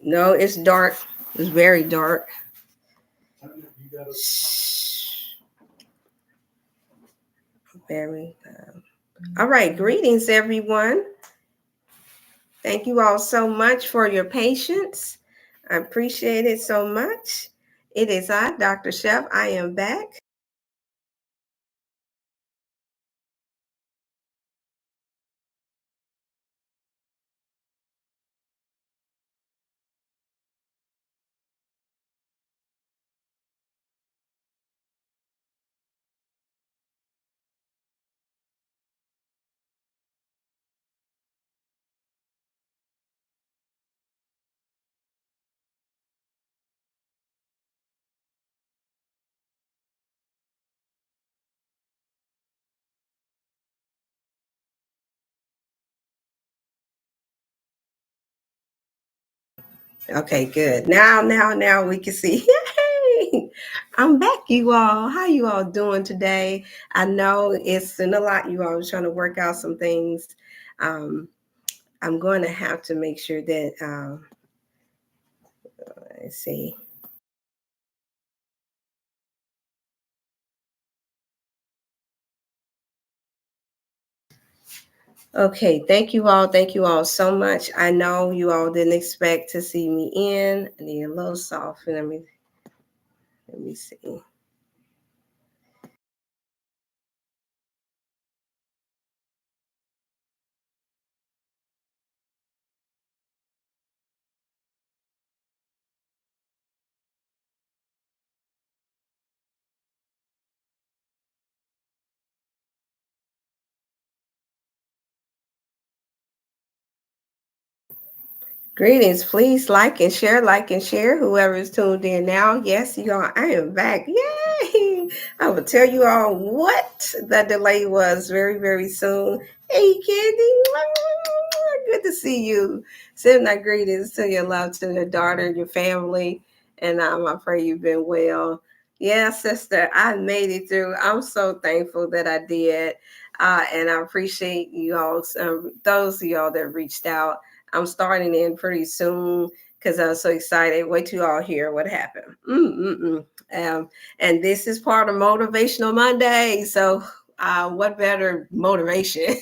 No, it's dark. It's very dark. Very. All right. Greetings, everyone. Thank you all so much for your patience. I appreciate it so much. It is I, Dr. Chef. I am back. Okay, good. Now we can see. Yay! I'm back, you all. How you all doing today? I know it's been a lot. You all trying to work out some things. Um, I'm going to have to make sure that let's see. Okay, thank you all. Thank you all so much. I know you all didn't expect to see me in. I need a little soft. Let me see. Greetings. Please like and share, whoever is tuned in now. Yes, you all, I am back. Yay! I will tell you all what the delay was very, very soon. Hey, Candy. Good to see you. Send that greetings to your love, to your daughter, your family. And I pray you've been well. Yeah, sister, I made it through. I'm so thankful that I did. And I appreciate you all, those of y'all that reached out. I'm starting in pretty soon because I was so excited. Wait till you all hear what happened. And this is part of Motivational Monday. So, what better motivation?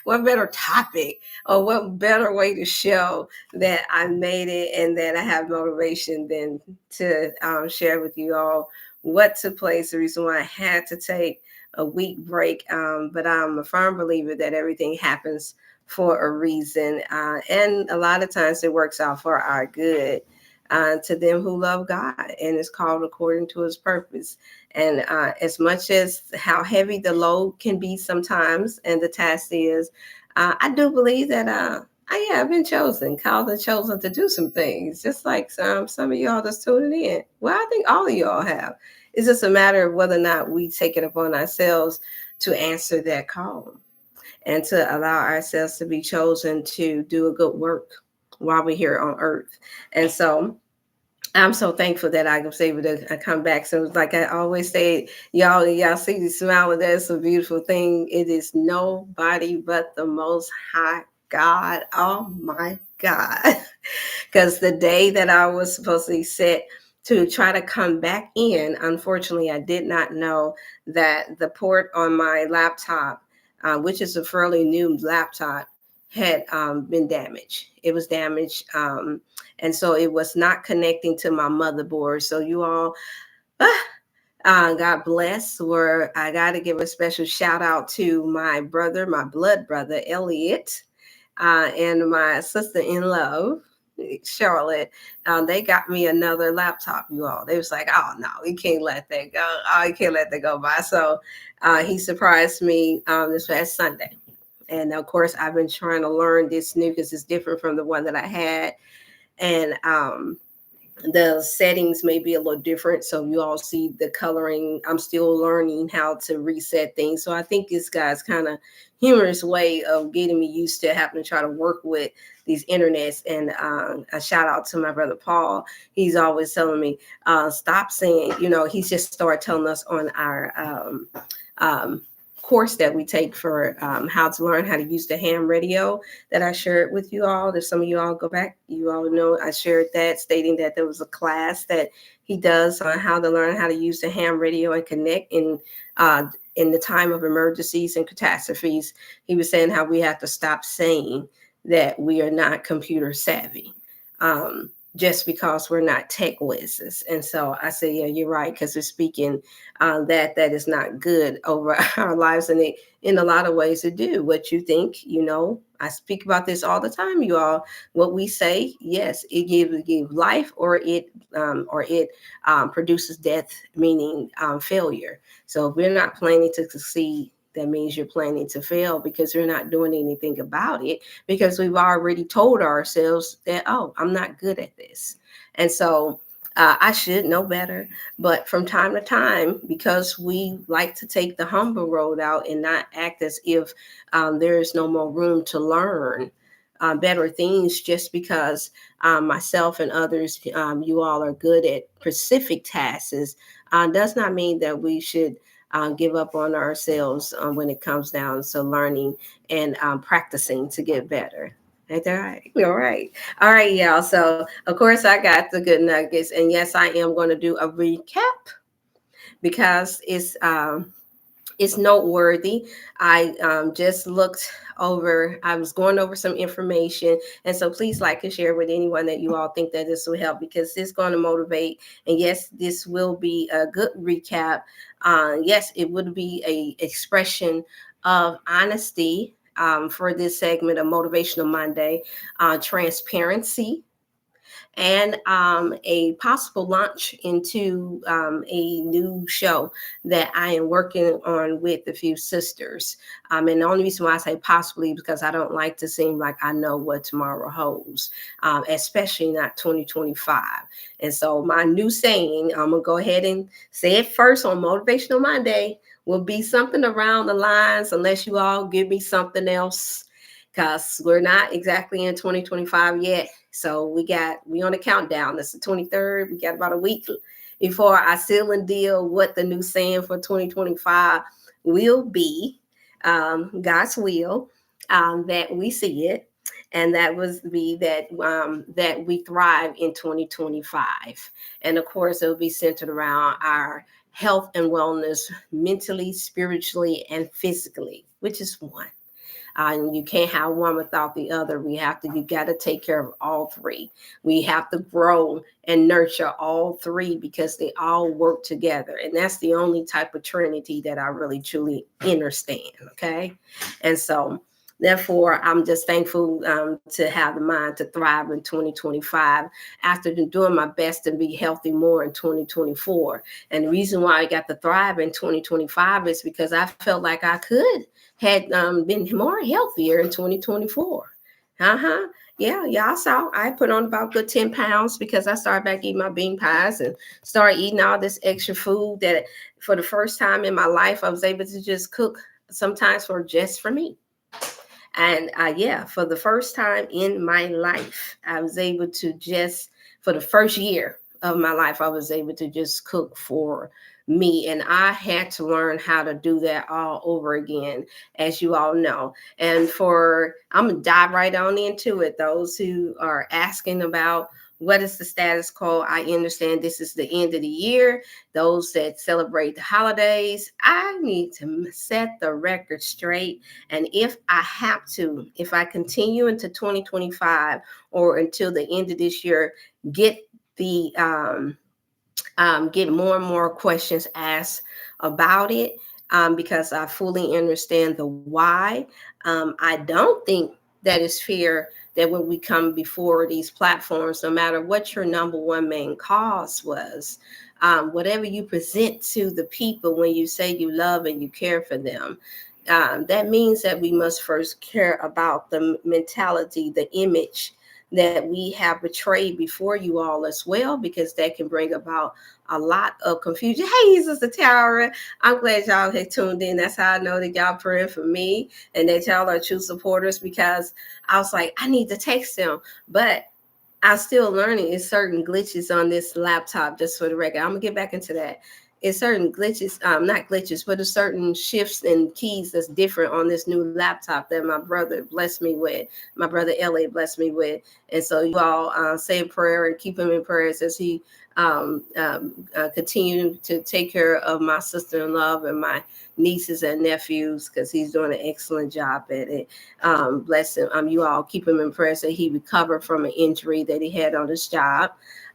What better topic? Or what better way to show that I made it and that I have motivation than to share with you all what took place, the reason why I had to take a week break. But I'm a firm believer that everything happens for a reason. And a lot of times it works out for our good to them who love God, and it's called according to his purpose. And as much as how heavy the load can be sometimes, and the task is, I do believe that I have been chosen, called and chosen to do some things, just like some of y'all that's tuning in. Well, I think all of y'all have. It's just a matter of whether or not we take it upon ourselves to answer that call and to allow ourselves to be chosen to do a good work while we're here on earth. And so I'm so thankful that I was able to come back. So, like I always say, y'all see the smile, and that's a beautiful thing. It is nobody but the Most High God. Oh my God. Because the day that I was supposed to be set to try to come back in, unfortunately, I did not know that the port on my laptop, which is a fairly new laptop, had been damaged. It was damaged. And so it was not connecting to my motherboard. So you all, God bless. Where I got to give a special shout out to my brother, my blood brother, Elliot, and my sister in love, Charlotte. They got me another laptop, you all. They was like, oh no, we can't let that go. Oh, you can't let that go by. So he surprised me this past Sunday. And of course, I've been trying to learn this new because it's different from the one that I had. And the settings may be a little different. So you all see the coloring. I'm still learning how to reset things. So I think this guy's kind of humorous way of getting me used to having to try to work with these internets. And a shout out to my brother Paul. He's always telling me, stop saying, he's just started telling us on our course that we take for how to learn how to use the ham radio that I shared with you all. If some of you all go back, you all know I shared that, stating that there was a class that he does on how to learn how to use the ham radio and connect in the time of emergencies and catastrophes. He was saying how we have to stop saying that we are not computer savvy. Just because we're not tech whizzes. And so I say, yeah, you're right, because we're speaking that is not good over our lives. And in a lot of ways to do what you think, I speak about this all the time, you all. What we say, yes, it gives life, or it produces death, meaning failure. So if we're not planning to succeed, that means you're planning to fail, because you're not doing anything about it, because we've already told ourselves that, oh, I'm not good at this. And so I should know better. But from time to time, because we like to take the humble road out and not act as if there is no more room to learn better things, just because myself and others, you all are good at specific tasks, does not mean that we should give up on ourselves when it comes down to learning and practicing to get better. Ain't that right? All right. All right, y'all. So, of course, I got the good nuggets. And yes, I am going to do a recap, because it's noteworthy. I just looked over, I was going over some information. And so please like and share with anyone that you all think that this will help, because it's going to motivate. And yes, this will be a good recap. Yes, it would be a expression of honesty for this segment of Motivational Monday, transparency, and a possible launch into a new show that I am working on with a few sisters. And the only reason why I say possibly, because I don't like to seem like I know what tomorrow holds, especially not 2025. And so my new saying, I'm going to go ahead and say it first on Motivational Monday, will be something around the lines, unless you all give me something else, because we're not exactly in 2025 yet. So we on a countdown. It's the 23rd. We got about a week before I seal and deal what the new saying for 2025 will be. God's will, that we see it. And that was that we thrive in 2025. And of course, it'll be centered around our health and wellness, mentally, spiritually, and physically, which is one. You can't have one without the other. You got to take care of all three. We have to grow and nurture all three, because they all work together. And that's the only type of Trinity that I really truly understand. Okay. And so, therefore, I'm just thankful to have the mind to thrive in 2025, after doing my best to be healthy more in 2024. And the reason why I got to thrive in 2025 is because I felt like I had been more healthier in 2024. Yeah, y'all saw I put on about good 10 pounds, because I started back eating my bean pies and started eating all this extra food that for the first time in my life, I was able to just cook sometimes for me. And for the first time in my life, I was able to for the first year of my life, I was able to just cook for me. And I had to learn how to do that all over again, as you all know. And I'm going to dive right on into it. Those who are asking about what is the status quo, I understand this is the end of the year. Those that celebrate the holidays, I need to set the record straight. And if I continue into 2025 or until the end of this year, get more and more questions asked about it, because I fully understand the why. I don't think that it's fair that when we come before these platforms, no matter what your number one main cause was, whatever you present to the people when you say you love and you care for them, that means that we must first care about the mentality, the image that we have betrayed before you all as well, because that can bring about a lot of confusion. Hey, Sister Tara, I'm glad y'all have tuned in. That's how I know that y'all praying for me and that y'all are true supporters, because I was like, I need to text them, but I'm still learning. It's certain glitches on this laptop, just for the record. I'm gonna get back into that. it's certain glitches, not glitches, but there's certain shifts and keys that's different on this new laptop that my brother blessed me with. My brother Elliot blessed me with, and so you all say a prayer and keep him in prayers as he continue to take care of my sister-in-law and my nieces and nephews, because he's doing an excellent job at it. Bless him. You all keep him in prayer that he recover from an injury that he had on his job.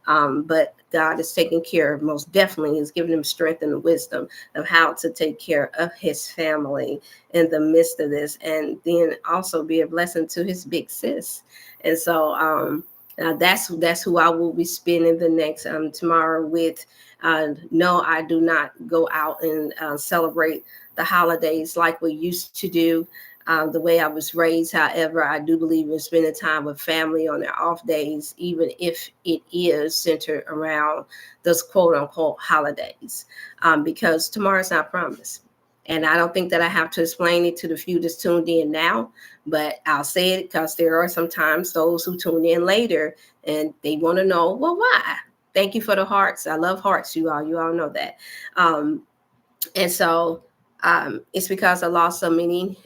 But God is taking care of, most definitely, He's giving him strength and wisdom of how to take care of his family in the midst of this, and then also be a blessing to his big sis. And so that's who I will be spending the next tomorrow with. No, I do not go out and celebrate the holidays like we used to do. The way I was raised. However, I do believe in spending time with family on their off days, even if it is centered around those quote unquote holidays, because tomorrow's not promised. And I don't think that I have to explain it to the few that's tuned in now, but I'll say it because there are sometimes those who tune in later and they want to know, well, why? Thank you for the hearts. I love hearts, you all. You all know that. And so it's because I lost so many,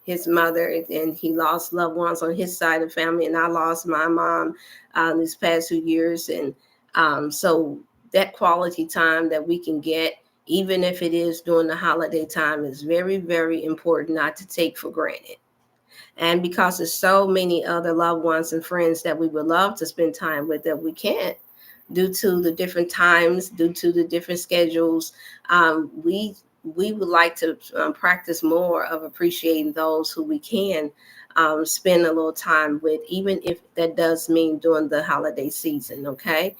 his mother, and he lost loved ones on his side of the family, and I lost my mom these past 2 years. And so that quality time that we can get, even if it is during the holiday time, is very, very important not to take for granted. And because there's so many other loved ones and friends that we would love to spend time with that we can't, due to the different times, due to the different schedules, we would like to practice more of appreciating those who we can spend a little time with, even if that does mean during the holiday season, okay?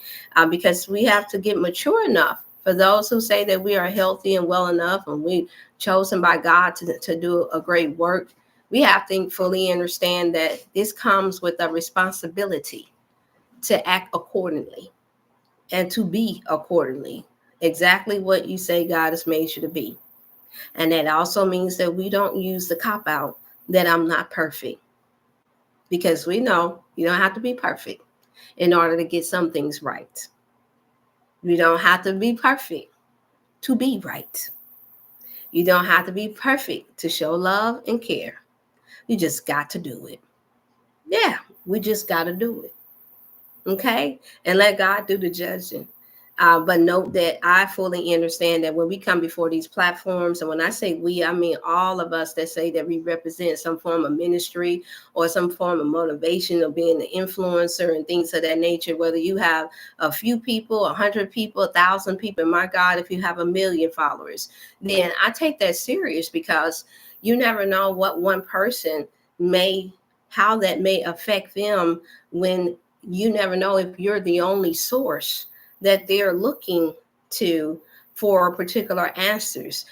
Because we have to get mature enough. For those who say that we are healthy and well enough and we chosen by God to do a great work, we have to fully understand that this comes with a responsibility to act accordingly and to be accordingly, exactly what you say God has made you to be. And that also means that we don't use the cop out that I'm not perfect, because we know you don't have to be perfect in order to get some things right. You don't have to be perfect to be right. You don't have to be perfect to show love and care. You just got to do it. Yeah, we just got to do it. Okay? And let God do the judging. But note that I fully understand that when we come before these platforms, and when I say we, I mean all of us that say that we represent some form of ministry or some form of motivation of being an influencer and things of that nature, whether you have a few people, 100 people, 1,000 people, and my God, if you have 1,000,000 followers, then I take that serious, because you never know what one person may, how that may affect them, when you never know if you're the only source that they're looking to for particular answers,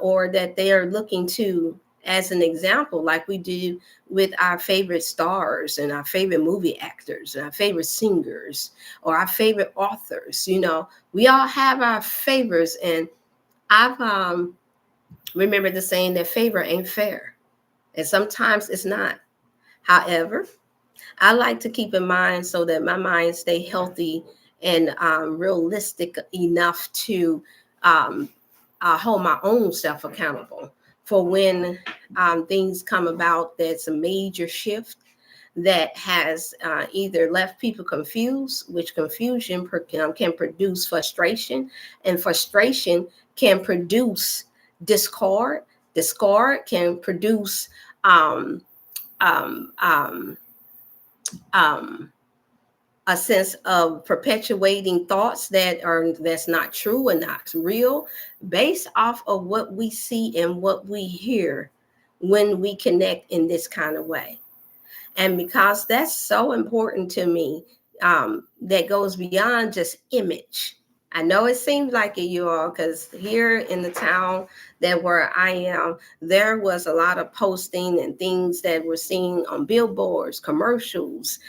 or that they are looking to as an example, like we do with our favorite stars and our favorite movie actors and our favorite singers or our favorite authors. We all have our favorites, and I've remembered the saying that favor ain't fair, and sometimes it's not. However, I like to keep in mind so that my mind stay healthy and realistic enough to um, hold my own self accountable for when things come about that's a major shift that has either left people confused, which confusion can produce frustration, and frustration can produce discord. Discord can produce um, um, um, um, a sense of perpetuating thoughts that's not true and not real, based off of what we see and what we hear when we connect in this kind of way. And because that's so important to me, that goes beyond just image. I know it seems like it, you all, because here in the town that where I am, there was a lot of posting and things that were seen on billboards, commercials,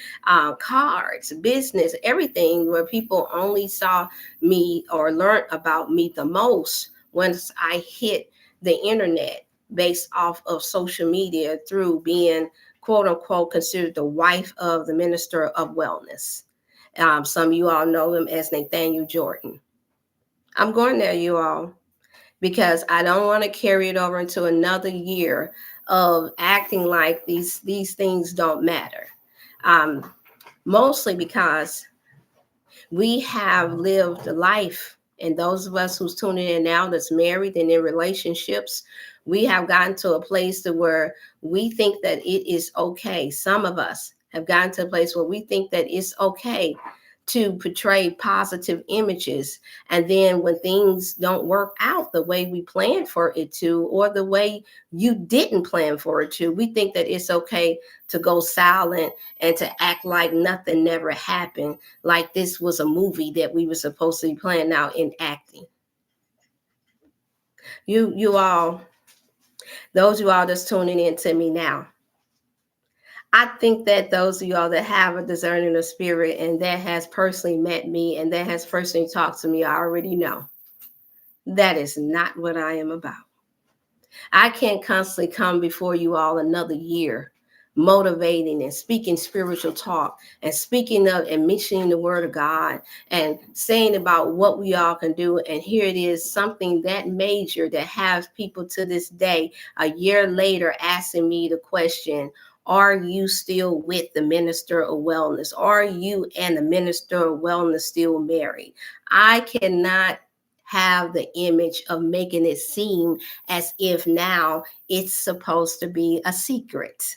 cards, business, everything, where people only saw me or learned about me the most once I hit the internet, based off of social media, through being quote unquote considered the wife of the Minister of Wellness. Some of you all know him as Nathaniel Jordan. I'm going there, you all, because I don't want to carry it over into another year of acting like these things don't matter. Um, Mostly because we have lived life, and those of us who's tuning in now that's married and in relationships, we have gotten to a place to where we think that it is okay. Some of us have gotten to a place where we think that it's okay to portray positive images, and then when things don't work out the way we planned for it to, or the way you didn't plan for it to, we think that it's okay to go silent and to act like nothing never happened, like this was a movie that we were supposed to be playing out in acting. You all, those of you all that's tuning in to me now, I think that those of y'all that have a discerning of spirit and that has personally met me and that has personally talked to me, I already know that is not what I am about. I can't constantly come before you all another year motivating and speaking spiritual talk and speaking of and mentioning the word of God and saying about what we all can do. And here it is, something that major that has people to this day, a year later, asking me the question, are you still with the minister of wellness? Are you and the minister of wellness still married? I cannot have the image of making it seem as if now it's supposed to be a secret.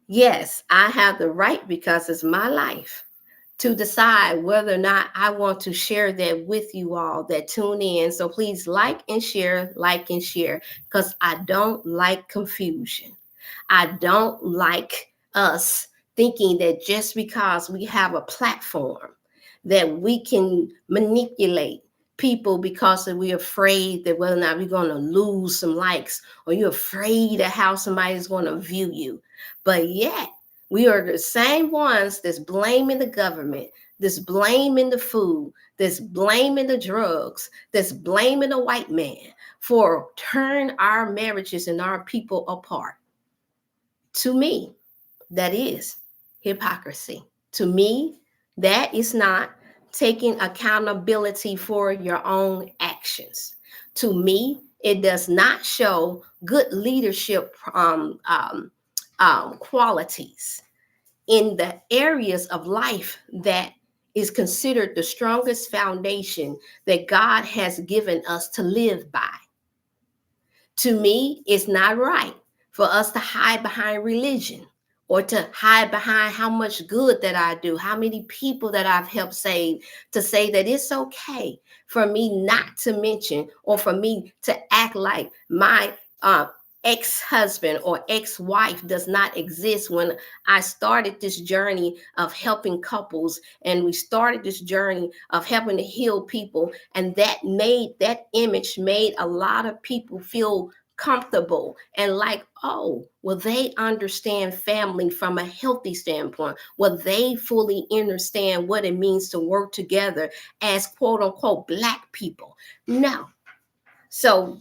Yes, I have the right, because it's my life, to decide whether or not I want to share that with you all that tune in. So please like and share, because I don't like confusion. I don't like us thinking that just because we have a platform that we can manipulate people because we're afraid that whether or not we're going to lose some likes, or you're afraid of how somebody's going to view you. But yet, we are the same ones that's blaming the government, that's blaming the food, that's blaming the drugs, that's blaming the white man for turning our marriages and our people apart. To me, that is hypocrisy. To me, that is not taking accountability for your own actions. To me, it does not show good leadership qualities in the areas of life that is considered the strongest foundation that God has given us to live by. To me, it's not right for us to hide behind religion, or to hide behind how much good that I do, how many people that I've helped save, to say that it's okay for me not to mention, or for me to act like my ex-husband or ex-wife does not exist, when I started this journey of helping couples, and we started this journey of helping to heal people, and that image made a lot of people feel comfortable and like, oh, well, they understand family from a healthy standpoint. Well, they fully understand what it means to work together as quote unquote Black people. No. So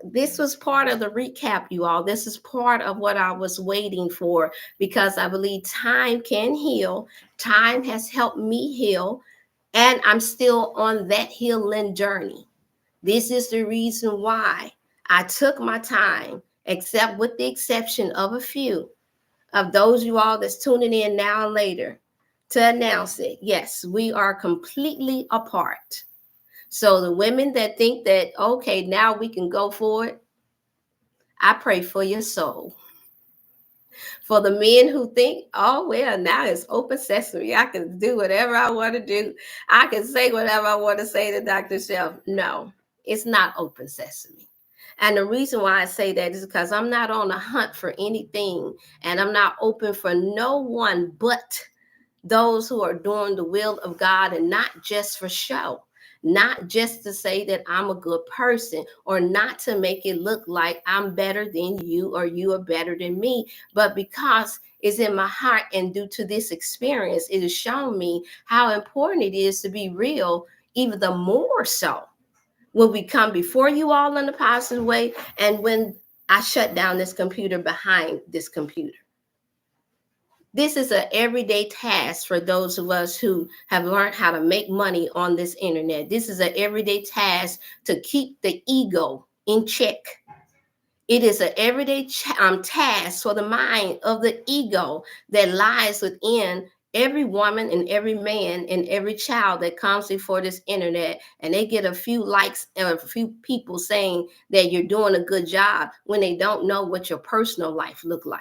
this was part of the recap, you all. This is part of what I was waiting for, because I believe time can heal. Time has helped me heal, and I'm still on that healing journey. This is the reason why I took my time, except with the exception of a few of those you all that's tuning in now and later, to announce it. Yes, we are completely apart. So the women that think that, okay, now we can go for it, I pray for your soul. For the men who think, oh, well, now it's open sesame. I can do whatever I want to do. I can say whatever I want to say to Dr. Shelf. No, it's not open sesame. And the reason why I say that is because I'm not on a hunt for anything, and I'm not open for no one but those who are doing the will of God, and not just for show, not just to say that I'm a good person, or not to make it look like I'm better than you or you are better than me, but because it's in my heart, and due to this experience, it has shown me how important it is to be real, even the more so when we come before you all in a positive way, and when I shut down this computer behind this computer. This is an everyday task for those of us who have learned how to make money on this internet. This is an everyday task to keep the ego in check. It is an everyday task for the mind of the ego that lies within every woman and every man and every child that comes before this internet, and they get a few likes and a few people saying that you're doing a good job when they don't know what your personal life look like.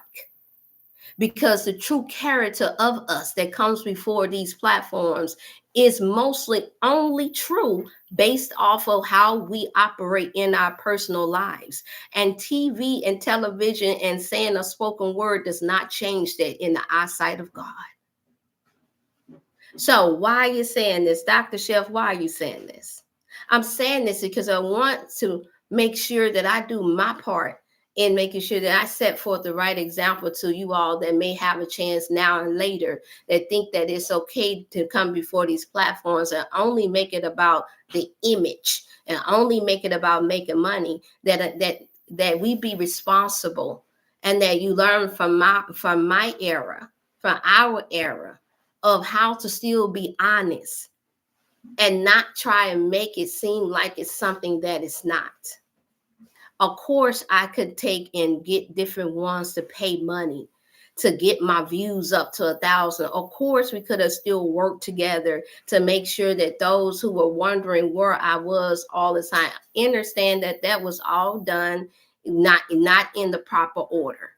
Because the true character of us that comes before these platforms is mostly only true based off of how we operate in our personal lives. And TV and television and saying a spoken word does not change that in the eyesight of God. So why are you saying this? Dr. Chef, why are you saying this? I'm saying this because I want to make sure that I do my part in making sure that I set forth the right example to you all that may have a chance now and later, that think that it's okay to come before these platforms and only make it about the image and only make it about making money, that we be responsible, and that you learn from my era, from our era, of how to still be honest and not try and make it seem like it's something that it's not. Of course, I could take and get different ones to pay money to get my views up to 1,000. Of course, we could have still worked together to make sure that those who were wondering where I was all the time understand that that was all done not in the proper order,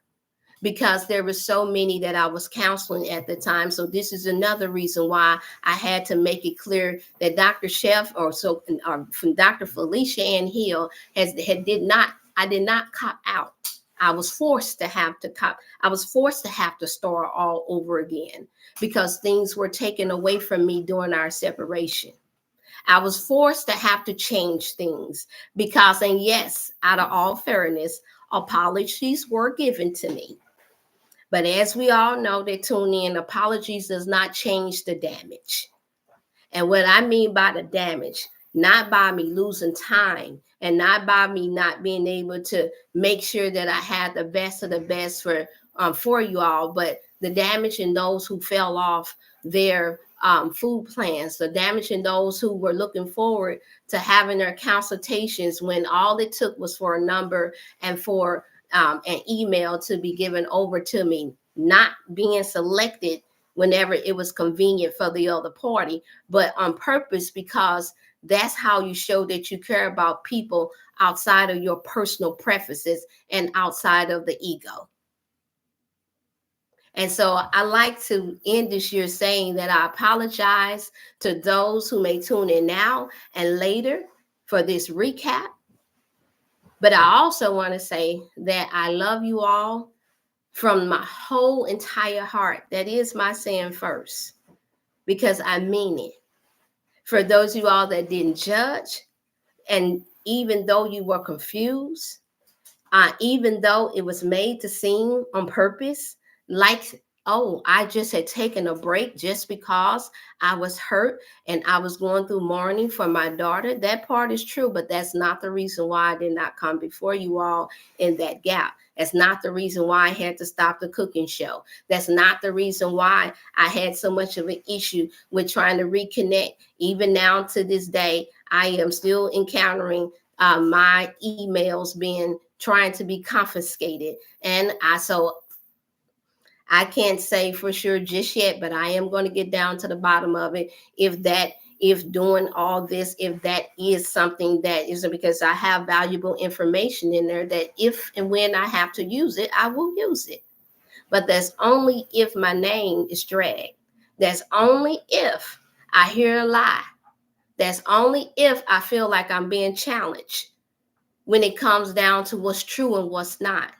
because there were so many that I was counseling at the time. So this is another reason why I had to make it clear that Dr. Chef or from Dr. Felicia Ann Hill I did not cop out. I was forced to have to cop. I was forced to have to start all over again because things were taken away from me during our separation. I was forced to have to change things because, and yes, out of all fairness, apologies were given to me. But as we all know that tune in, apologies does not change the damage. And what I mean by the damage, not by me losing time and not by me not being able to make sure that I had the best of the best for you all, but the damage in those who fell off their food plans, the damage in those who were looking forward to having their consultations when all it took was for a number and for an email to be given over to me, not being selected whenever it was convenient for the other party, but on purpose, because that's how you show that you care about people outside of your personal preferences and outside of the ego. And so I like to end this year saying that I apologize to those who may tune in now and later for this recap. But I also want to say that I love you all from my whole entire heart. That is my saying first, because I mean it. For those of you all that didn't judge, and even though you were confused, even though it was made to seem on purpose, like, oh, I just had taken a break just because I was hurt and I was going through mourning for my daughter. That part is true, but that's not the reason why I did not come before you all in that gap. That's not the reason why I had to stop the cooking show. That's not the reason why I had so much of an issue with trying to reconnect. Even now to this day, I am still encountering my emails being trying to be confiscated. And I can't say for sure just yet, but I am going to get down to the bottom of it. If doing all this, if that is something that is, because I have valuable information in there that if and when I have to use it, I will use it. But that's only if my name is dragged. That's only if I hear a lie. That's only if I feel like I'm being challenged when it comes down to what's true and what's not.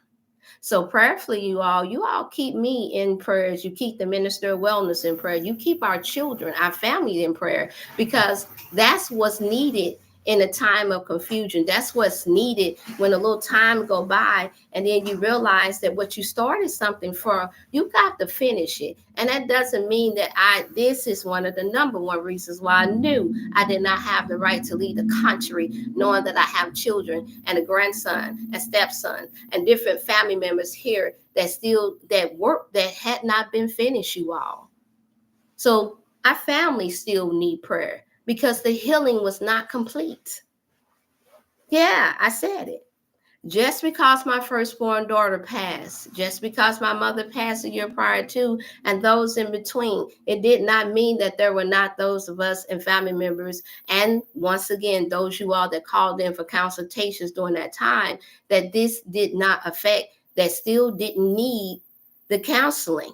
So prayerfully, you all keep me in prayers. You keep the Minister of Wellness in prayer. You keep our children, our family in prayer, because that's what's needed in a time of confusion. That's what's needed when a little time go by and then you realize that what you started something for, you got to finish it. And that doesn't mean that this is one of the number one reasons why I knew I did not have the right to lead the country, knowing that I have children and a grandson, a stepson, and different family members here that work that had not been finished, you all. So our family still need prayer because the healing was not complete. Yeah, I said it. Just because my firstborn daughter passed, just because my mother passed a year prior to, and those in between, it did not mean that there were not those of us and family members, and once again, those you all that called in for consultations during that time, that this did not affect, that still didn't need the counseling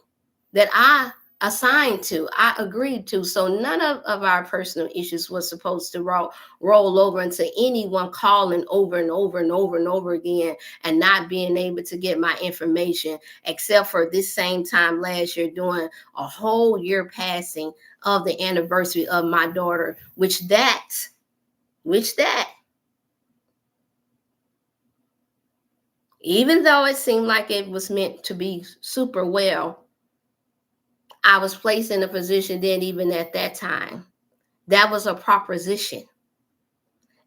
that I assigned to, I agreed to. So none of our personal issues was supposed to roll over into anyone calling over and over and over and over again and not being able to get my information, except for this same time last year doing a whole year passing of the anniversary of my daughter, which even though it seemed like it was meant to be super well, I was placed in a position then, even at that time, that was a proposition.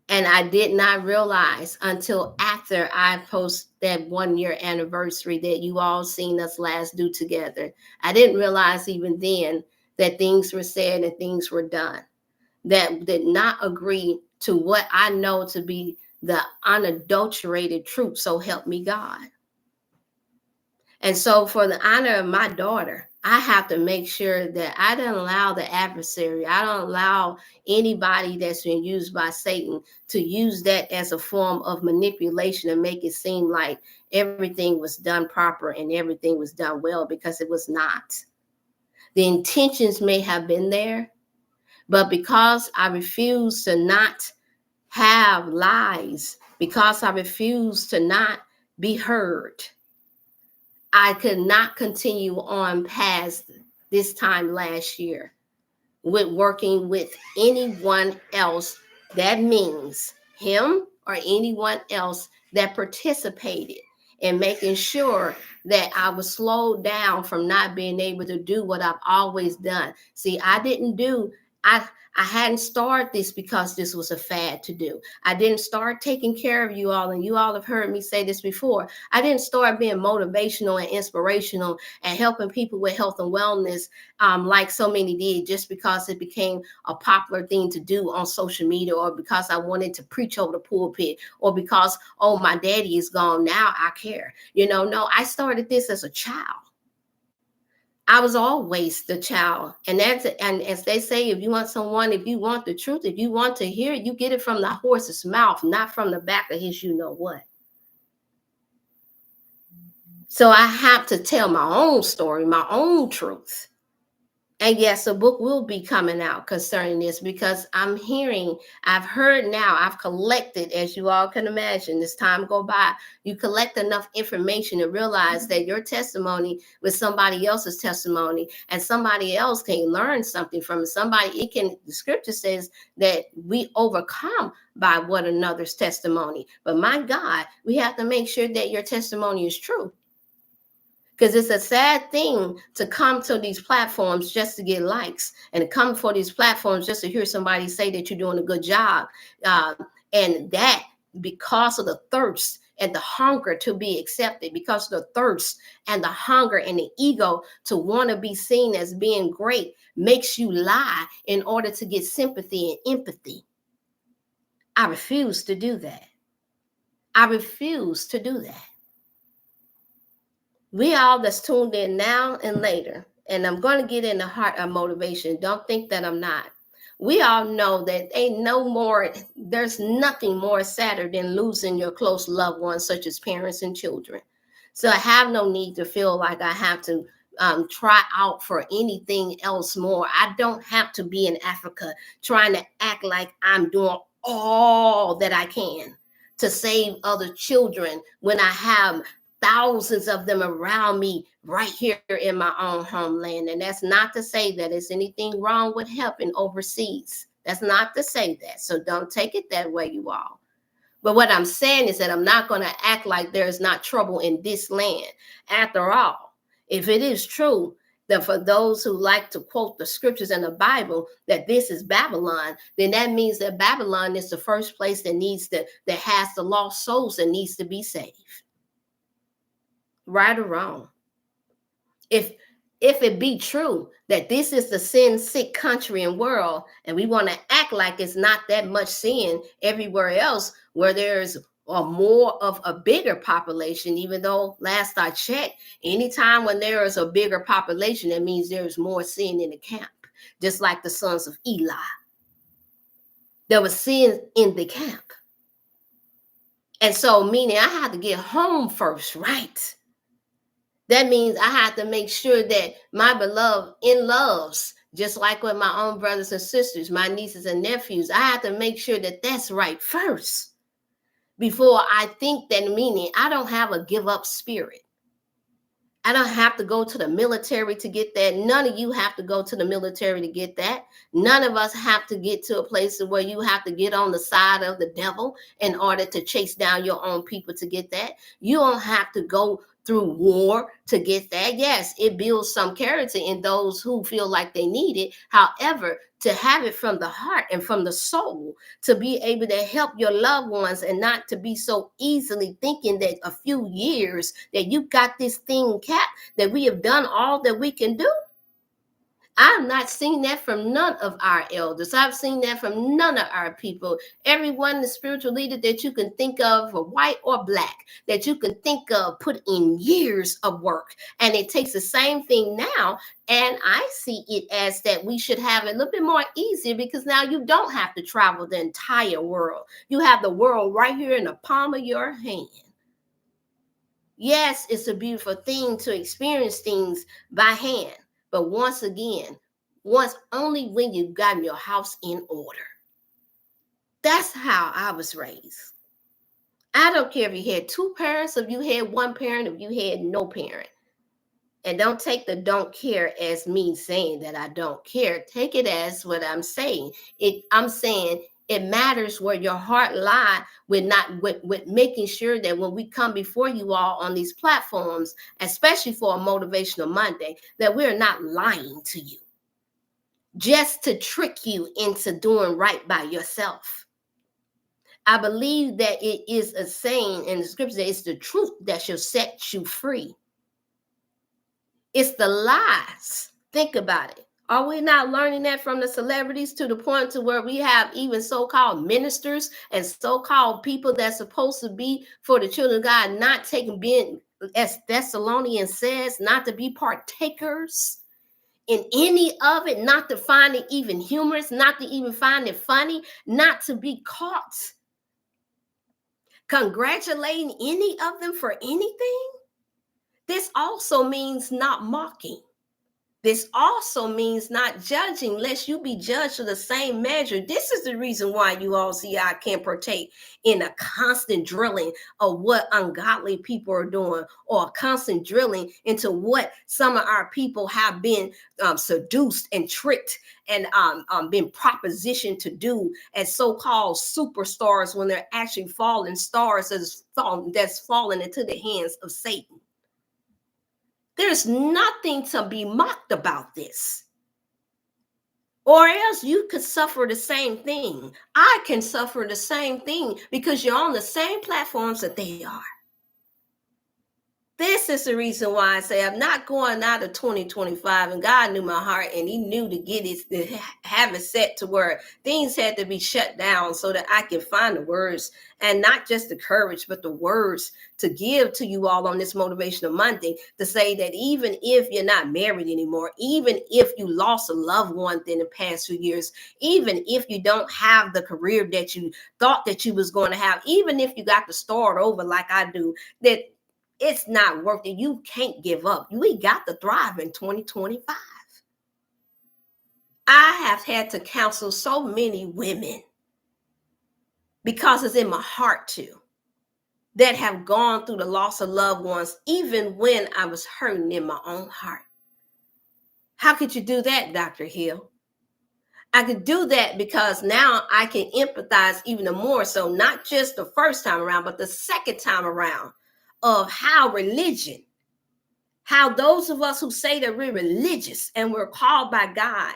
And I did not realize until after I post that 1 year anniversary that you all seen us last do together. I didn't realize even then that things were said and things were done that did not agree to what I know to be the unadulterated truth. So help me God. And so for the honor of my daughter, I have to make sure that I don't allow the adversary, I don't allow anybody that's been used by Satan to use that as a form of manipulation and make it seem like everything was done proper and everything was done well, because it was not. The intentions may have been there, but because I refuse to not have lies, because I refuse to not be heard, I could not continue on past this time last year with working with anyone else. That means him or anyone else that participated in making sure that I was slowed down from not being able to do what I've always done. See, I hadn't started this because this was a fad to do. I didn't start taking care of you all, and you all have heard me say this before. I didn't start being motivational and inspirational and helping people with health and wellness like so many did just because it became a popular thing to do on social media, or because I wanted to preach over the pulpit, or because, oh, my daddy is gone, now I care. No, I started this as a child. I was always the child. And as they say, if you want the truth, if you want to hear it, you get it from the horse's mouth, not from the back of his you know what. So I have to tell my own story, my own truth. And yes, a book will be coming out concerning this, because I've heard now, I've collected, as you all can imagine, as time go by, you collect enough information to realize that your testimony with somebody else's testimony, and somebody else can learn something from it. The scripture says that we overcome by one another's testimony. But my God, we have to make sure that your testimony is true. Because it's a sad thing to come to these platforms just to get likes, and to come for these platforms just to hear somebody say that you're doing a good job. And that, because of the thirst and the hunger to be accepted, because of the thirst and the hunger and the ego to want to be seen as being great, makes you lie in order to get sympathy and empathy. I refuse to do that. I refuse to do that. We all that's tuned in now and later, and I'm going to get in the heart of motivation. Don't think that I'm not. We all know that there's nothing more sadder than losing your close loved ones, such as parents and children. So I have no need to feel like I have to try out for anything else more. I don't have to be in Africa trying to act like I'm doing all that I can to save other children when I have thousands of them around me right here in my own homeland. And that's not to say that there's anything wrong with helping overseas. That's not to say that. So don't take it that way, you all. But what I'm saying is that I'm not going to act like there's not trouble in this land. After all, if it is true that for those who like to quote the scriptures in the Bible that this is Babylon, then that means that Babylon is the first place that has the lost souls that needs to be saved. Right or wrong? If it be true that this is the sin sick country and world, and we want to act like it's not that much sin everywhere else where there's more of a bigger population, even though last I checked, anytime when there is a bigger population, that means there's more sin in the camp. Just like the sons of Eli. There was sin in the camp. And so meaning I had to get home first, right? That means I have to make sure that my beloved in loves, just like with my own brothers and sisters, my nieces and nephews, I have to make sure that that's right first before I think that, meaning I don't have a give up spirit. I don't have to go to the military to get that. None of you have to go to the military to get that. None of us have to get to a place where you have to get on the side of the devil in order to chase down your own people to get that. You don't have to go through war to get that. Yes, it builds some character in those who feel like they need it. However, to have it from the heart and from the soul, to be able to help your loved ones and not to be so easily thinking that a few years that you got this thing capped, that we have done all that we can do. I've not seen that from none of our elders. I've seen that from none of our people. Everyone, the spiritual leader that you can think of, white or black, that you can think of, put in years of work. And it takes the same thing now. And I see it as that we should have it a little bit more easier because now you don't have to travel the entire world. You have the world right here in the palm of your hand. Yes, it's a beautiful thing to experience things by hand. But once only when you've gotten your house in order. That's how I was raised. I don't care if you had two parents, if you had one parent, if you had no parent. And don't take the don't care as me saying that I don't care. Take it as what I'm saying. I'm saying it matters where your heart lies with making sure that when we come before you all on these platforms, especially for a Motivational Monday, that we're not lying to you just to trick you into doing right by yourself. I believe that it is a saying in the scripture that it's the truth that shall set you free. It's the lies. Think about it. Are we not learning that from the celebrities to the point to where we have even so-called ministers and so-called people that's supposed to be for the children of God not being, as Thessalonians says, not to be partakers in any of it, not to find it even humorous, not to even find it funny, not to be caught congratulating any of them for anything? This also means not mocking. This also means not judging, lest you be judged to the same measure. This is the reason why you all see I can't partake in a constant drilling of what ungodly people are doing, or a constant drilling into what some of our people have been seduced and tricked and been propositioned to do as so-called superstars when they're actually fallen stars that's fallen into the hands of Satan. There's nothing to be mocked about this. Or else you could suffer the same thing. I can suffer the same thing because you're on the same platforms that they are. This is the reason why I say I'm not going out of 2025, and God knew my heart, and he knew to have it set to where things had to be shut down so that I can find the words, and not just the courage, but the words to give to you all on this Motivational Monday, to say that even if you're not married anymore, even if you lost a loved one in the past few years, even if you don't have the career that you thought that you was going to have, even if you got to start over like I do, that it's not worth it. You can't give up. We got to thrive in 2025. I have had to counsel so many women, because it's in my heart to, that have gone through the loss of loved ones, even when I was hurting in my own heart. How could you do that, Dr. Hill? I could do that because now I can empathize even more. So not just the first time around, but the second time around of how religion, how those of us who say that we're religious and we're called by God,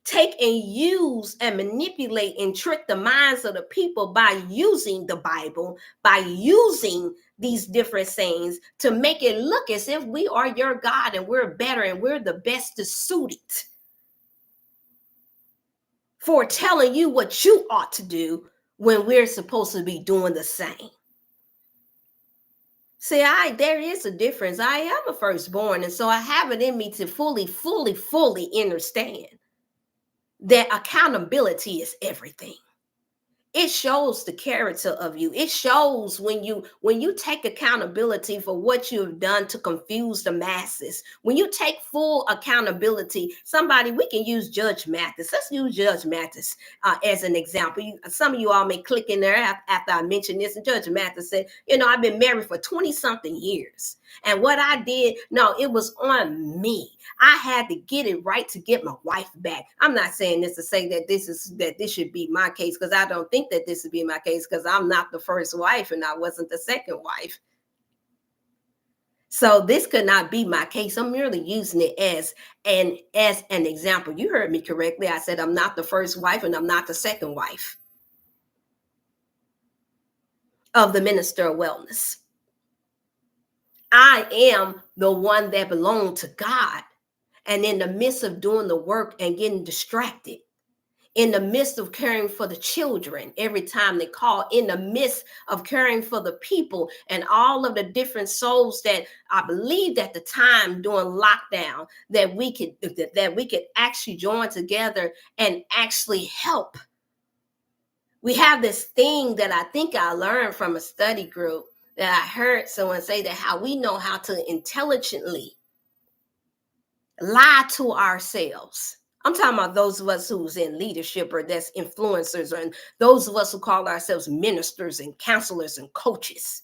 take and use and manipulate and trick the minds of the people by using the Bible, by using these different sayings to make it look as if we are your God and we're better and we're the best suited for telling you what you ought to do when we're supposed to be doing the same. See, there is a difference. I am a firstborn, and so I have it in me to fully understand that accountability is everything. It shows the character of you. It shows when you take accountability for what you've done to confuse the masses. When you take full accountability, we can use Judge Mathis. Let's use Judge Mathis as an example. Some of you all may click in there after I mentioned this. And Judge Mathis said, I've been married for 20 something years. And what I did, no, it was on me. I had to get it right to get my wife back. I'm not saying this to say that this should be my case, because I don't think that this would be my case, because I'm not the first wife and I wasn't the second wife. So this could not be my case. I'm merely using it as an example. You heard me correctly. I said I'm not the first wife and I'm not the second wife of the minister of wellness. I am the one that belonged to God. And in the midst of doing the work and getting distracted, in the midst of caring for the children every time they call, in the midst of caring for the people and all of the different souls that I believed at the time during lockdown that we could actually join together and actually help. We have this thing that I think I learned from a study group that I heard someone say, that how we know how to intelligently lie to ourselves. I'm talking about those of us who's in leadership or that's influencers, and those of us who call ourselves ministers and counselors and coaches.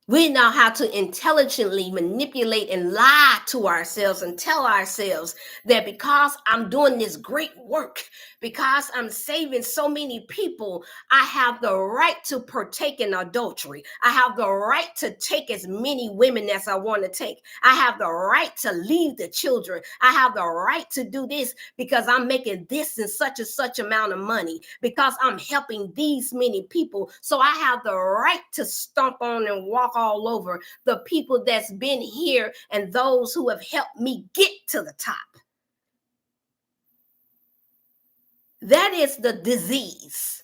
We know how to intelligently manipulate and lie to ourselves and tell ourselves that because I'm doing this great work, because I'm saving so many people, I have the right to partake in adultery. I have the right to take as many women as I want to take. I have the right to leave the children. I have the right to do this because I'm making this and such amount of money, because I'm helping these many people. So I have the right to stomp on and walk all over the people that's been here and those who have helped me get to the top. That is the disease.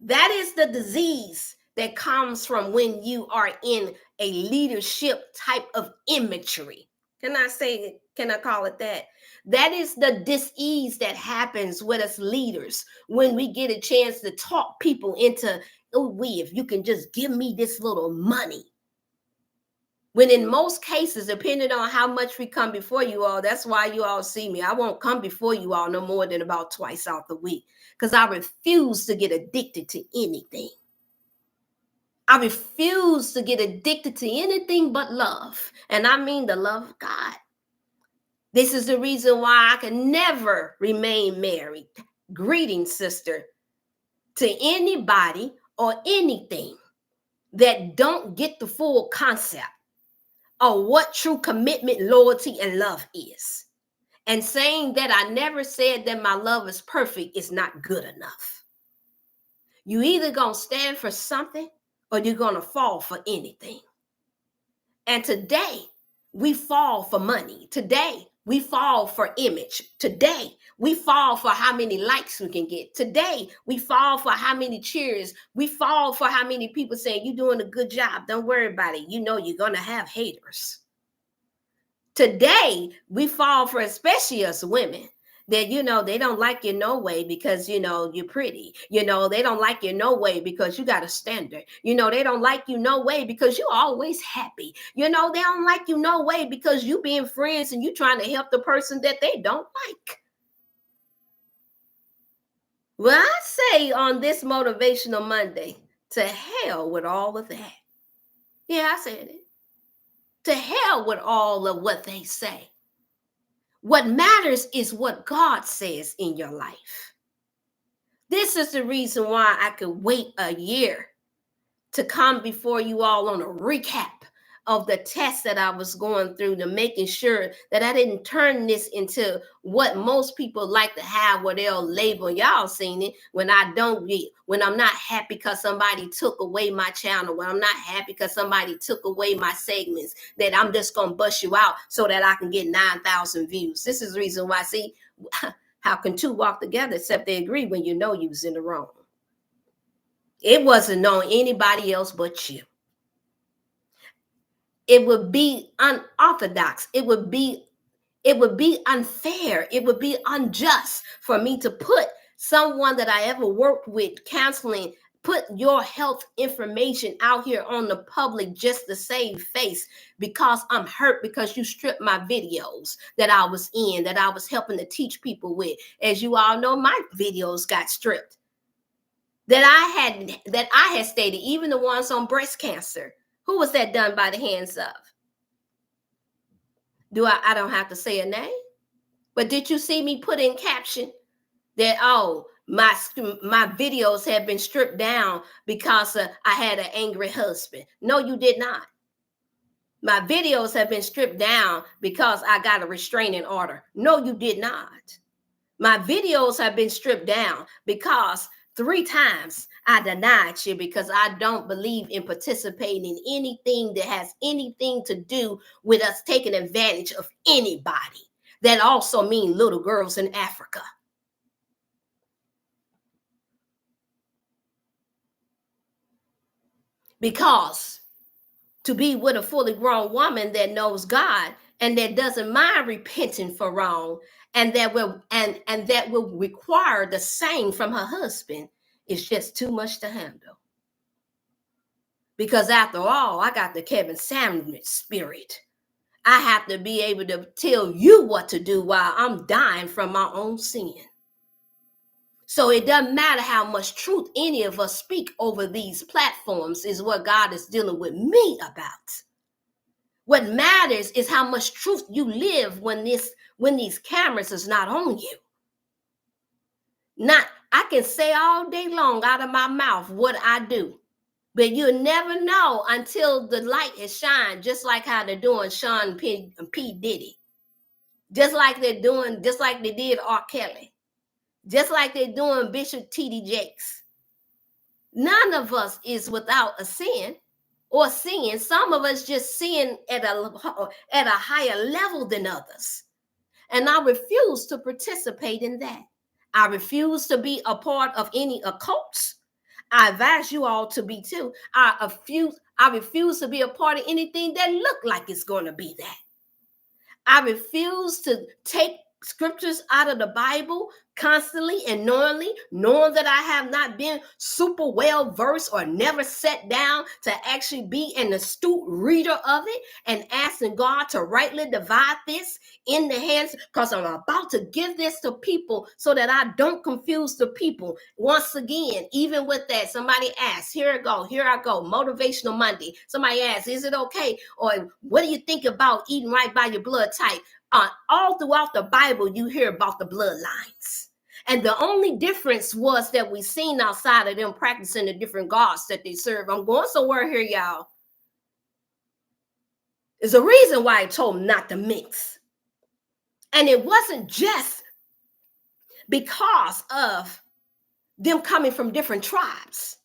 That is the disease that comes from when you are in a leadership type of imagery. Can I call it that? That is the dis-ease that happens with us leaders when we get a chance to talk people into, if you can just give me this little money. When in most cases, depending on how much we come before you all, that's why you all see me. I won't come before you all no more than about twice out the week, because I refuse to get addicted to anything. I refuse to get addicted to anything but love. And I mean the love of God. This is the reason why I can never remain married. Greetings, sister, to anybody or anything that don't get the full concept of what true commitment, loyalty, and love is. And saying that I never said that my love is perfect is not good enough. You either gonna stand for something or you're gonna fall for anything. And today, we fall for money. Today, we fall for image. Today, we fall for how many likes we can get. Today, we fall for how many cheers. We fall for how many people saying, you're doing a good job. Don't worry about it. You know you're going to have haters. Today, we fall for, especially us women, that, they don't like you no way because, you're pretty. They don't like you no way because you got a standard. They don't like you no way because you're always happy. They don't like you no way because you being friends and you trying to help the person that they don't like. Well, I say on this Motivational Monday, to hell with all of that. Yeah, I said it. To hell with all of what they say. What matters is what God says in your life. This is the reason why I could wait a year to come before you all on a recap of the test that I was going through, to making sure that I didn't turn this into what most people like to have, where they'll label, y'all seen it, when I don't get, when I'm not happy because somebody took away my channel, when I'm not happy because somebody took away my segments, that I'm just going to bust you out so that I can get 9,000 views. This is the reason why, see, how can two walk together except they agree when you know you was in the wrong? It wasn't on anybody else but you. It would be unorthodox. It would be unfair. It would be unjust for me to put someone that I ever worked with counseling, put your health information out here on the public just to save face, because I'm hurt because you stripped my videos that I was in, that I was helping to teach people with. As you all know, my videos got stripped. That I had stated, even the ones on breast cancer. Who was that done by the hands of? I don't have to say a name, but did you see me put in caption that, oh, my videos have been stripped down because I had an angry husband? No, you did not. My videos have been stripped down because I got a restraining order. No, you did not. My videos have been stripped down because 3 times I denied you, because I don't believe in participating in anything that has anything to do with us taking advantage of anybody. That also means little girls in Africa. Because to be with a fully grown woman that knows God and that doesn't mind repenting for wrong, and that will require the same from her husband, is just too much to handle. Because after all, I got the Kevin Samuels spirit. I have to be able to tell you what to do while I'm dying from my own sin. So it doesn't matter how much truth any of us speak over these platforms, is what God is dealing with me about. What matters is how much truth you live when these cameras is not on you. I can say all day long out of my mouth what I do, but you'll never know until the light is shined, just like how they're doing Sean P. Diddy. Just like they did R. Kelly. Just like they're doing Bishop T.D. Jakes. None of us is without a sin or sin. Some of us just sin at a higher level than others. And I refuse to participate in that. I refuse to be a part of any occults. I advise you all to be too. I refuse to be a part of anything that look like it's going to be that. I refuse to take scriptures out of the Bible constantly and knowing that I have not been super well versed or never sat down to actually be an astute reader of it, and asking God to rightly divide this in the hands, because I'm about to give this to people so that I don't confuse the people. Once again, even with that, somebody asks, here I go, Motivational Monday. Somebody asks, is it okay? Or what do you think about eating right by your blood type? All throughout the Bible, you hear about the bloodlines. And the only difference was that we seen outside of them practicing the different gods that they serve. I'm going somewhere here, y'all. There's a reason why I told them not to mix. And it wasn't just because of them coming from different tribes.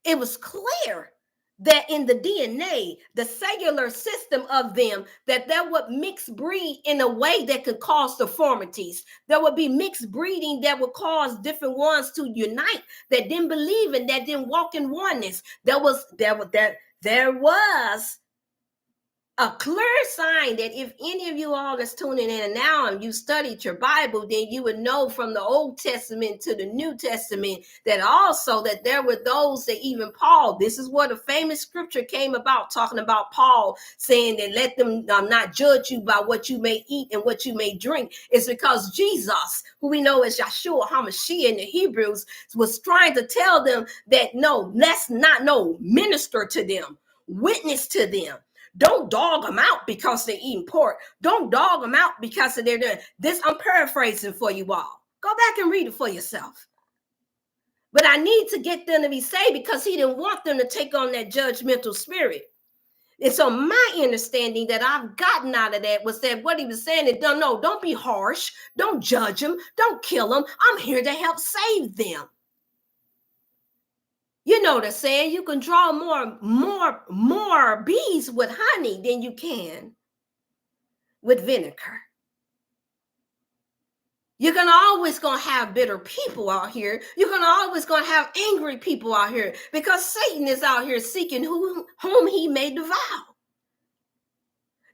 It was clear that in the DNA, the cellular system of them, that there would mixed breed in a way that could cause deformities. There would be mixed breeding that would cause different ones to unite, that didn't believe in, that didn't walk in oneness. There was a clear sign that if any of you all that's tuning in now and you studied your Bible, then you would know from the Old Testament to the New Testament that also that there were those that even Paul, this is what a famous scripture came about, talking about Paul saying that let them not judge you by what you may eat and what you may drink. It's because Jesus, who we know as Yeshua HaMashiach in the Hebrews, was trying to tell them that no, let's not minister to them, witness to them. Don't dog them out because they're eating pork. Don't dog them out because they're doing this. I'm paraphrasing for you all. Go back and read it for yourself. But I need to get them to be saved because he didn't want them to take on that judgmental spirit. And so my understanding that I've gotten out of that was that what he was saying is, don't be harsh. Don't judge them. Don't kill them. I'm here to help save them. You know the saying, you can draw more bees with honey than you can with vinegar. You're gonna always gonna have bitter people out here. You're gonna always gonna have angry people out here because Satan is out here seeking whom he may devour.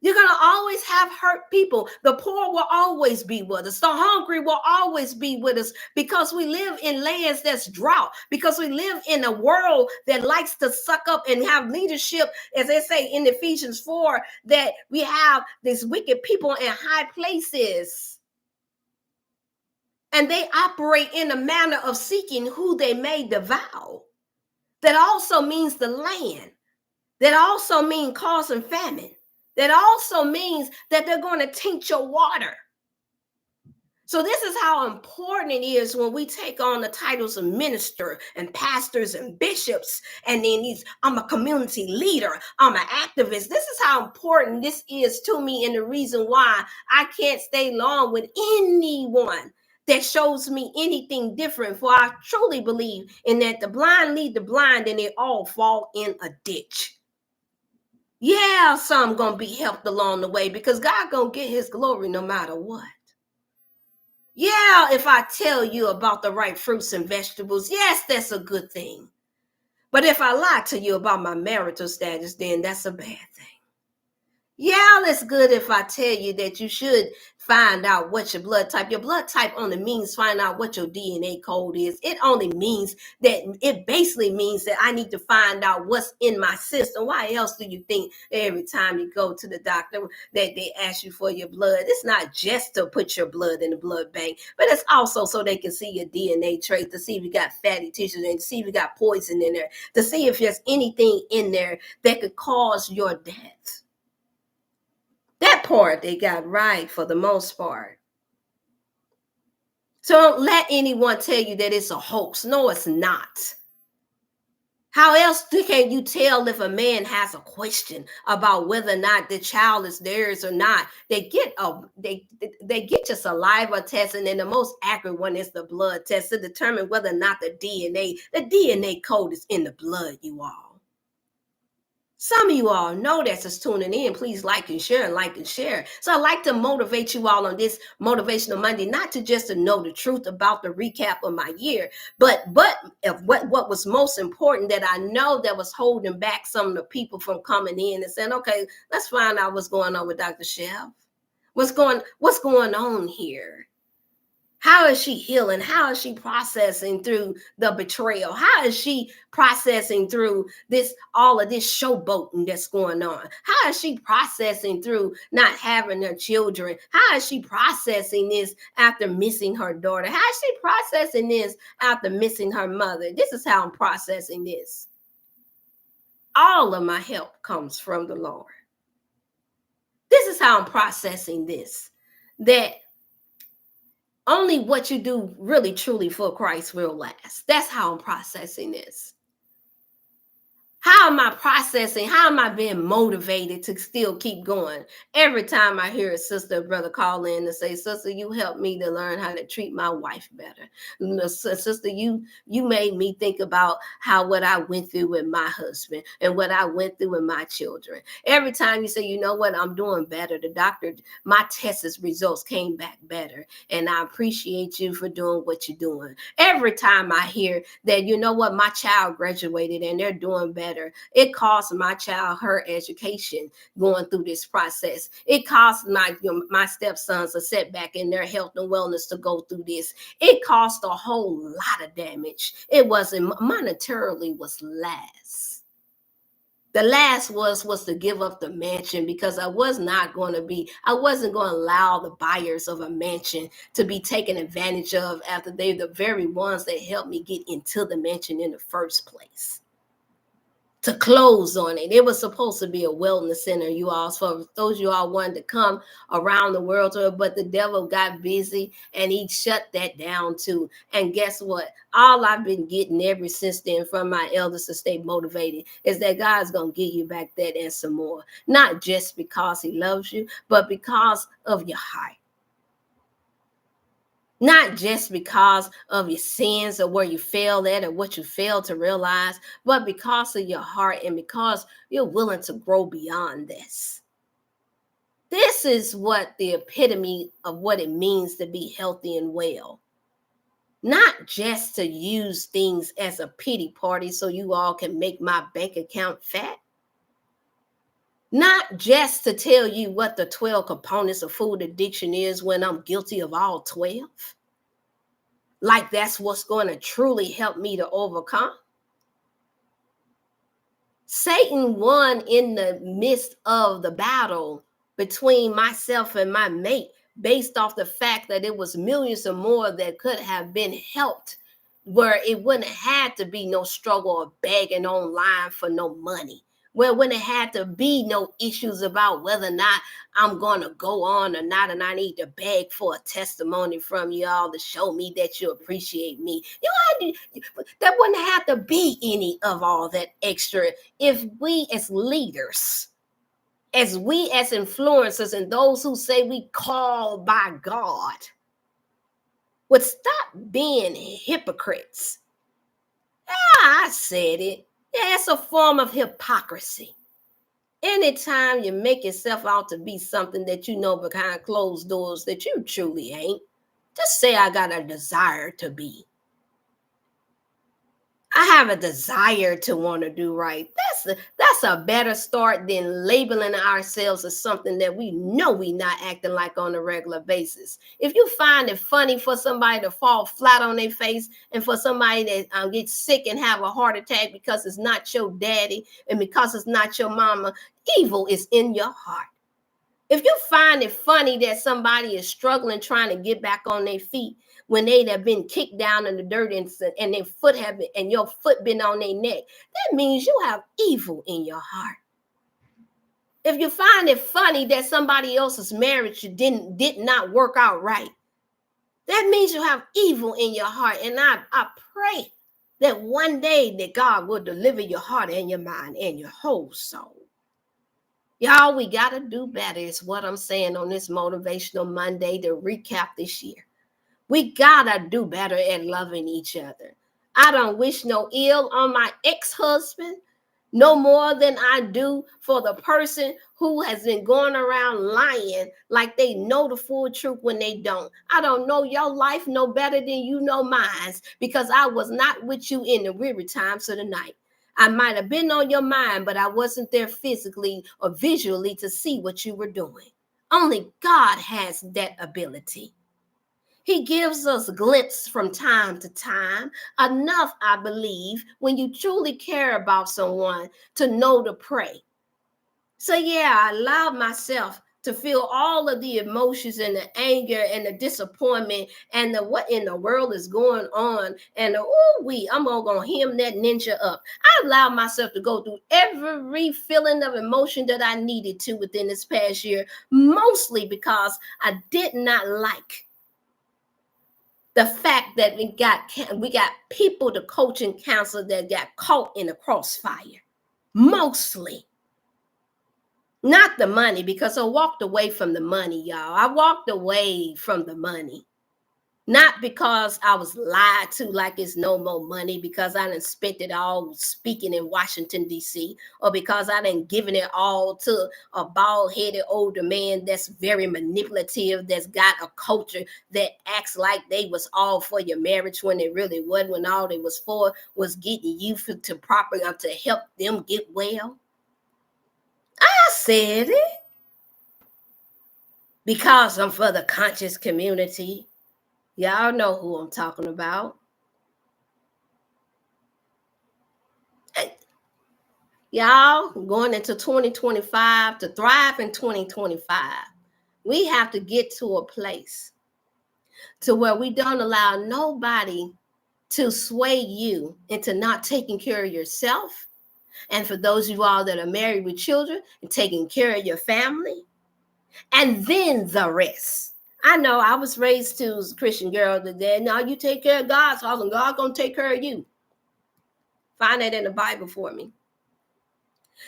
You're going to always have hurt people. The poor will always be with us. The hungry will always be with us because we live in lands that's drought, because we live in a world that likes to suck up and have leadership, as they say in Ephesians 4, that we have these wicked people in high places. And they operate in a manner of seeking who they may devour. That also means the land. That also means causing famine. That also means that they're going to taint your water. So this is how important it is when we take on the titles of minister and pastors and bishops. And then I'm a community leader. I'm an activist. This is how important this is to me, and the reason why I can't stay long with anyone that shows me anything different. For I truly believe in that the blind lead the blind and they all fall in a ditch. Yeah, some gonna be helped along the way because God gonna get his glory no matter what. Yeah, if I tell you about the right fruits and vegetables, yes, that's a good thing. But if I lie to you about my marital status, then that's a bad thing. Yeah, it's good if I tell you that you should find out what your blood type. Your blood type only means find out what your DNA code is. It only means that it basically means that I need to find out what's in my system. Why else do you think every time you go to the doctor that they ask you for your blood? It's not just to put your blood in the blood bank, but it's also so they can see your DNA traits, to see if you got fatty tissues and to see if you got poison in there, to see if there's anything in there that could cause your death. That part they got right for the most part. So don't let anyone tell you that it's a hoax. No, it's not. How else can you tell if a man has a question about whether or not the child is theirs or not? They get your saliva test, and then the most accurate one is the blood test to determine whether or not the DNA code is in the blood, you all. Some of you all know that's just tuning in. Please like and share and like and share. So I like to motivate you all on this Motivational Monday, not to just to know the truth about the recap of my year, but if what was most important that I know that was holding back some of the people from coming in and saying, okay, let's find out what's going on with Dr. Chef. What's going on here? How is she healing? How is she processing through the betrayal? How is she processing through all of this showboating that's going on? How is she processing through not having her children? How is she processing this after missing her daughter? How is she processing this after missing her mother? This is how I'm processing this. All of my help comes from the Lord. This is how I'm processing this. That only what you do really truly for Christ will last. That's how I'm processing this. How am I processing? How am I being motivated to still keep going? Every time I hear a sister or brother call in and say, sister, you helped me to learn how to treat my wife better. Sister, you made me think about what I went through with my husband and what I went through with my children. Every time you say, you know what, I'm doing better. The doctor, my test results came back better. And I appreciate you for doing what you're doing. Every time I hear that, you know what, my child graduated and they're doing better. It cost my child her education going through this process. It cost my stepsons a setback in their health and wellness to go through this. It cost a whole lot of damage. It wasn't monetarily, was less. The last was to give up the mansion because I wasn't going to allow the buyers of a mansion to be taken advantage of after they're the very ones that helped me get into the mansion in the first place. to close on it. It was supposed to be a wellness center, you all. So those you all wanted to come around the world to it, but the devil got busy and he shut that down too. And guess what? All I've been getting ever since then from my elders to stay motivated is that God's gonna give you back that and some more. Not just because he loves you, but because of your heart. Not just because of your sins or where you failed at or what you failed to realize, but because of your heart and because you're willing to grow beyond this. This is what the epitome of what it means to be healthy and well. Not just to use things as a pity party so you all can make my bank account fat. Not just to tell you what the 12 components of food addiction is when I'm guilty of all 12. Like that's what's going to truly help me to overcome. Satan won in the midst of the battle between myself and my mate based off the fact that it was millions or more that could have been helped where it wouldn't have had to be no struggle of begging online for no money. Where when it had to be no issues about whether or not I'm going to go on or not, and I need to beg for a testimony from y'all to show me that you appreciate me. There wouldn't have to be any of all that extra if we as leaders, as we as influencers, and those who say we called by God would stop being hypocrites. I said it. Yeah, it's a form of hypocrisy. Anytime you make yourself out to be something that you know behind closed doors that you truly ain't, just say I got a desire to be. I have a desire to want to do right. That's a better start than labeling ourselves as something that we know we not acting like on a regular basis. If you find it funny for somebody to fall flat on their face and for somebody that gets sick and have a heart attack because it's not your daddy and because it's not your mama, evil is in your heart. If you find it funny that somebody is struggling trying to get back on their feet when they have been kicked down in the dirt and their foot have been, and your foot been on their neck, that means you have evil in your heart. If you find it funny that somebody else's marriage did not work out right, that means you have evil in your heart. And I pray that one day that God will deliver your heart and your mind and your whole soul. Y'all, we got to do better is what I'm saying on this Motivational Monday to recap this year. We got to do better at loving each other. I don't wish no ill on my ex-husband no more than I do for the person who has been going around lying like they know the full truth when they don't. I don't know your life no better than you know mine because I was not with you in the weary times of the night. I might have been on your mind, but I wasn't there physically or visually to see what you were doing. Only God has that ability. He gives us glimpses from time to time, enough, I believe, when you truly care about someone to know to pray. So yeah, I allowed myself to feel all of the emotions and the anger and the disappointment and the what in the world is going on and I'm gonna hem that ninja up. I allowed myself to go through every feeling of emotion that I needed to within this past year, mostly because I did not like the fact that we got people to coach and counsel that got caught in the crossfire, mostly. Not the money, because I walked away from the money, y'all. I walked away from the money. Not because I was lied to like it's no more money, because I didn't spent it all speaking in Washington, D.C., or because I didn't given it all to a bald-headed older man that's very manipulative, that's got a culture that acts like they was all for your marriage when it really wasn't, when all they was for was getting you to help them get well. I said it because I'm for the conscious community. Y'all know who I'm talking about. Y'all, going into 2025, to thrive in 2025, we have to get to a place to where we don't allow nobody to sway you into not taking care of yourself And for those of you all that are married with children and taking care of your family, and then the rest. I know I was raised to as a Christian girl that said, no, you take care of God's house and God's going to take care of you. Find that in the Bible for me.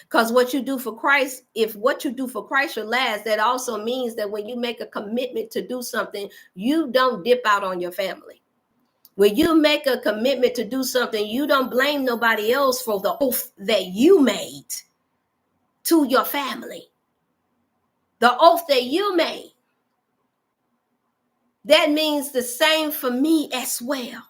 Because what you do for Christ, if what you do for Christ will last, that also means that when you make a commitment to do something, you don't dip out on your family. When you make a commitment to do something, you don't blame nobody else for the oath that you made to your family. The oath that you made. That means the same for me as well.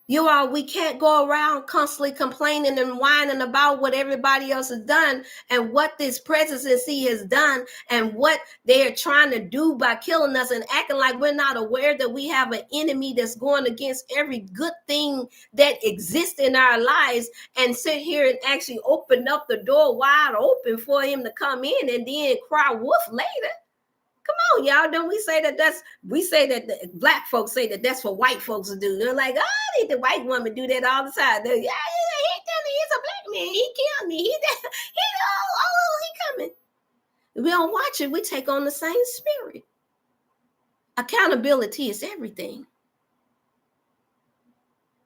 You all, we can't go around constantly complaining and whining about what everybody else has done and what this presidency has done and what they're trying to do by killing us and acting like we're not aware that we have an enemy that's going against every good thing that exists in our lives, and sit here and actually open up the door wide open for him to come in and then cry wolf later. Come on, y'all. Don't we say that the black folks say that that's what white folks do. They're like, oh, did the white woman do that all the time? They're, he's a black man. He killed me. He coming. We don't watch it. We take on the same spirit. Accountability is everything.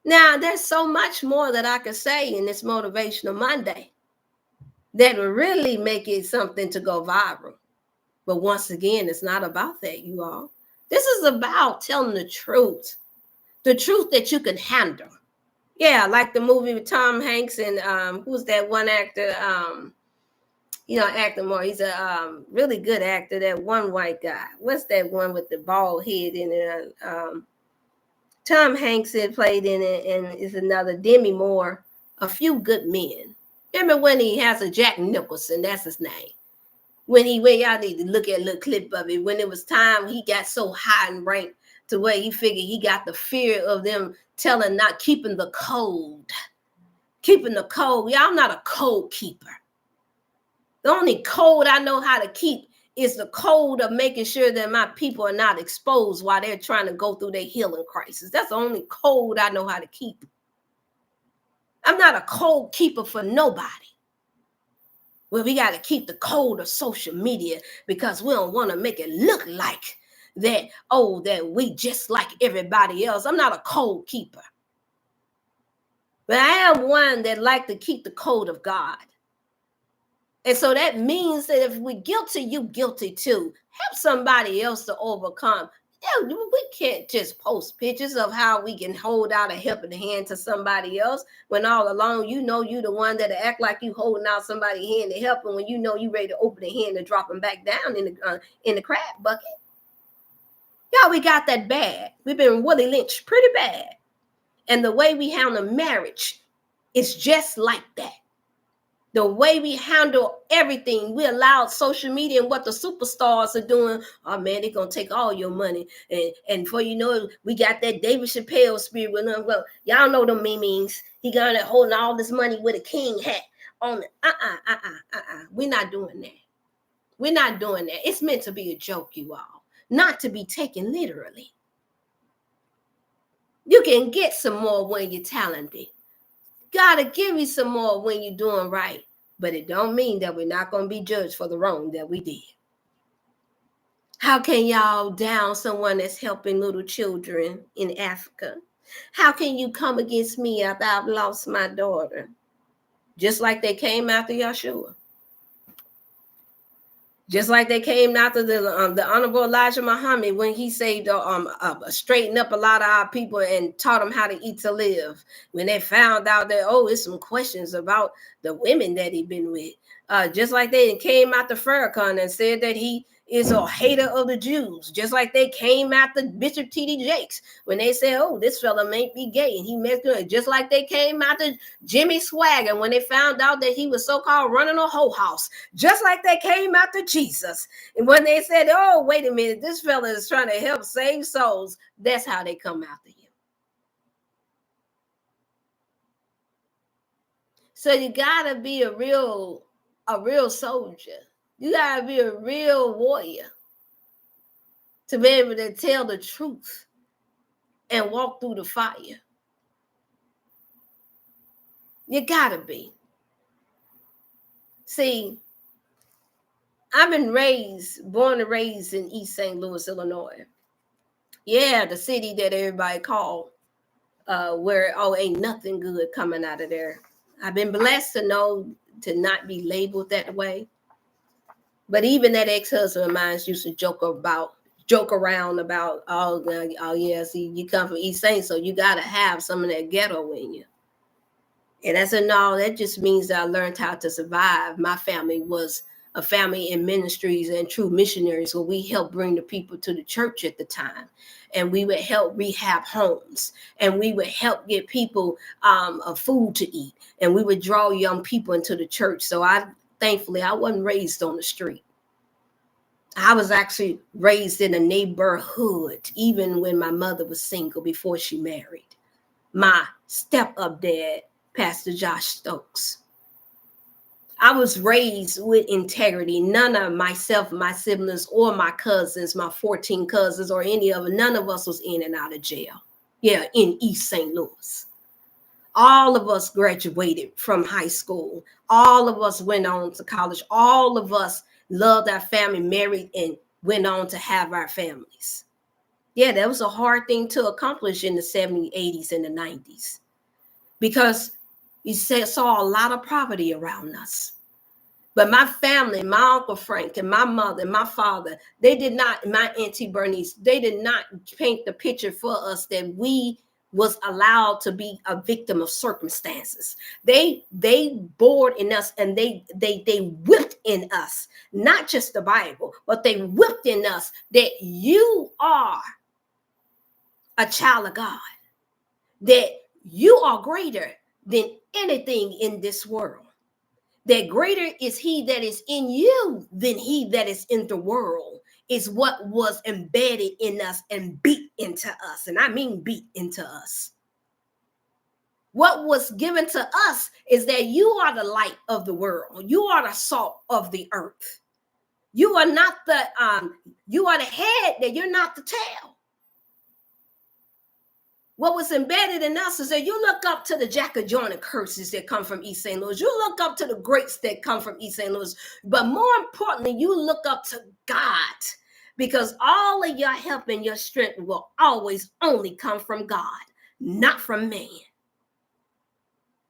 Now, there's so much more that I could say in this Motivational Monday that will really make it something to go viral. But once again, it's not about that, you all. This is about telling the truth that you can handle. Yeah, like the movie with Tom Hanks and who's that one actor? Acting more. He's a really good actor. That one white guy. What's that one with the bald head in it? Tom Hanks had played in it, and is another Demi Moore. A Few Good Men. Remember when he has a Jack Nicholson? That's his name. When y'all need to look at a little clip of it. When it was time, he got so high and ranked to where he figured he got the fear of them not keeping the code. Keeping the code. Y'all, I'm not a code keeper. The only code I know how to keep is the code of making sure that my people are not exposed while they're trying to go through their healing crisis. That's the only code I know how to keep. I'm not a code keeper for nobody. Well, we got to keep the code of social media because we don't want to make it look like that we just like everybody else. I'm not a code keeper. But I am one that like to keep the code of God. And so that means that if we're guilty, you guilty too. Help somebody else to overcome. Yeah, we can't just post pictures of how we can hold out a helping hand to somebody else when all along you know you the one that act like you holding out somebody's hand to help, and when you know you ready to open the hand and drop them back down in the crab bucket. Y'all, we got that bad. We've been Willie Lynch pretty bad. And the way we handle marriage is just like that. The way we handle everything, we allow social media and what the superstars are doing. Oh man, they're gonna take all your money, and before you know it, we got that David Chappelle spirit with them. Well, y'all know the memes. He got there holding all this money with a king hat on it. We're not doing that. We're not doing that. It's meant to be a joke, you all, not to be taken literally. You can get some more when you're talented. Gotta give you some more when you're doing right. But it don't mean that we're not going to be judged for the wrong that we did. How can y'all down someone that's helping little children in Africa? How can you come against me after I've lost my daughter? Just like they came after Yeshua. Just like they came after the Honorable Elijah Muhammad when he saved, straightened up a lot of our people and taught them how to eat to live. When they found out that, it's some questions about the women that he'd been with. Just like they came after Farrakhan and said that he is a hater of the Jews. Just like they came after Bishop T.D. Jakes when they said, this fella may be gay and he messed good. Just like they came after Jimmy Swaggart when they found out that he was so-called running a whole house. Just like they came after Jesus. And when they said, wait a minute, this fella is trying to help save souls. That's how they come after you. So you gotta be a real soldier. You gotta be a real warrior to be able to tell the truth and walk through the fire. You gotta be. See, I've been born and raised in East St. Louis, Illinois. Yeah, the city that everybody called, where, oh, ain't nothing good coming out of there. I've been blessed to know to not be labeled that way. But even that ex-husband of mine used to joke around about, oh yeah, see, you come from East St., so you got to have some of that ghetto in you. And I said, no, that just means that I learned how to survive. My family was a family in ministries and true missionaries, where we helped bring the people to the church at the time. And we would help rehab homes, and we would help get people food to eat, and we would draw young people into the church. So thankfully, I wasn't raised on the street. I was actually raised in a neighborhood, even when my mother was single before she married. My step-up dad, Pastor Josh Stokes. I was raised with integrity. None of myself, my siblings, or my cousins, my 14 cousins, or any of them, none of us was in and out of jail. Yeah, in East St. Louis. All of us graduated from high school. All of us went on to college. All of us loved our family, married, and went on to have our families. Yeah, that was a hard thing to accomplish in the 70s, 80s, and the 90s, because you saw a lot of poverty around us. But my family, my Uncle Frank and my mother and my father, they did not, my Auntie Bernice, they did not paint the picture for us that we was allowed to be a victim of circumstances. They bored in us, and they whipped in us, not just the Bible, but they whipped in us that you are a child of God, that you are greater than anything in this world, that greater is he that is in you than he that is in the world, is what was embedded in us and beat into us. And I mean beat into us. What was given to us is that you are the light of the world. You are the salt of the earth. You are not you are the head, that you're not the tail. What was embedded in us is that you look up to the Jack of Jordan curses that come from East St. Louis. You look up to the greats that come from East St. Louis. But more importantly, you look up to God, because all of your help and your strength will always only come from God, not from man.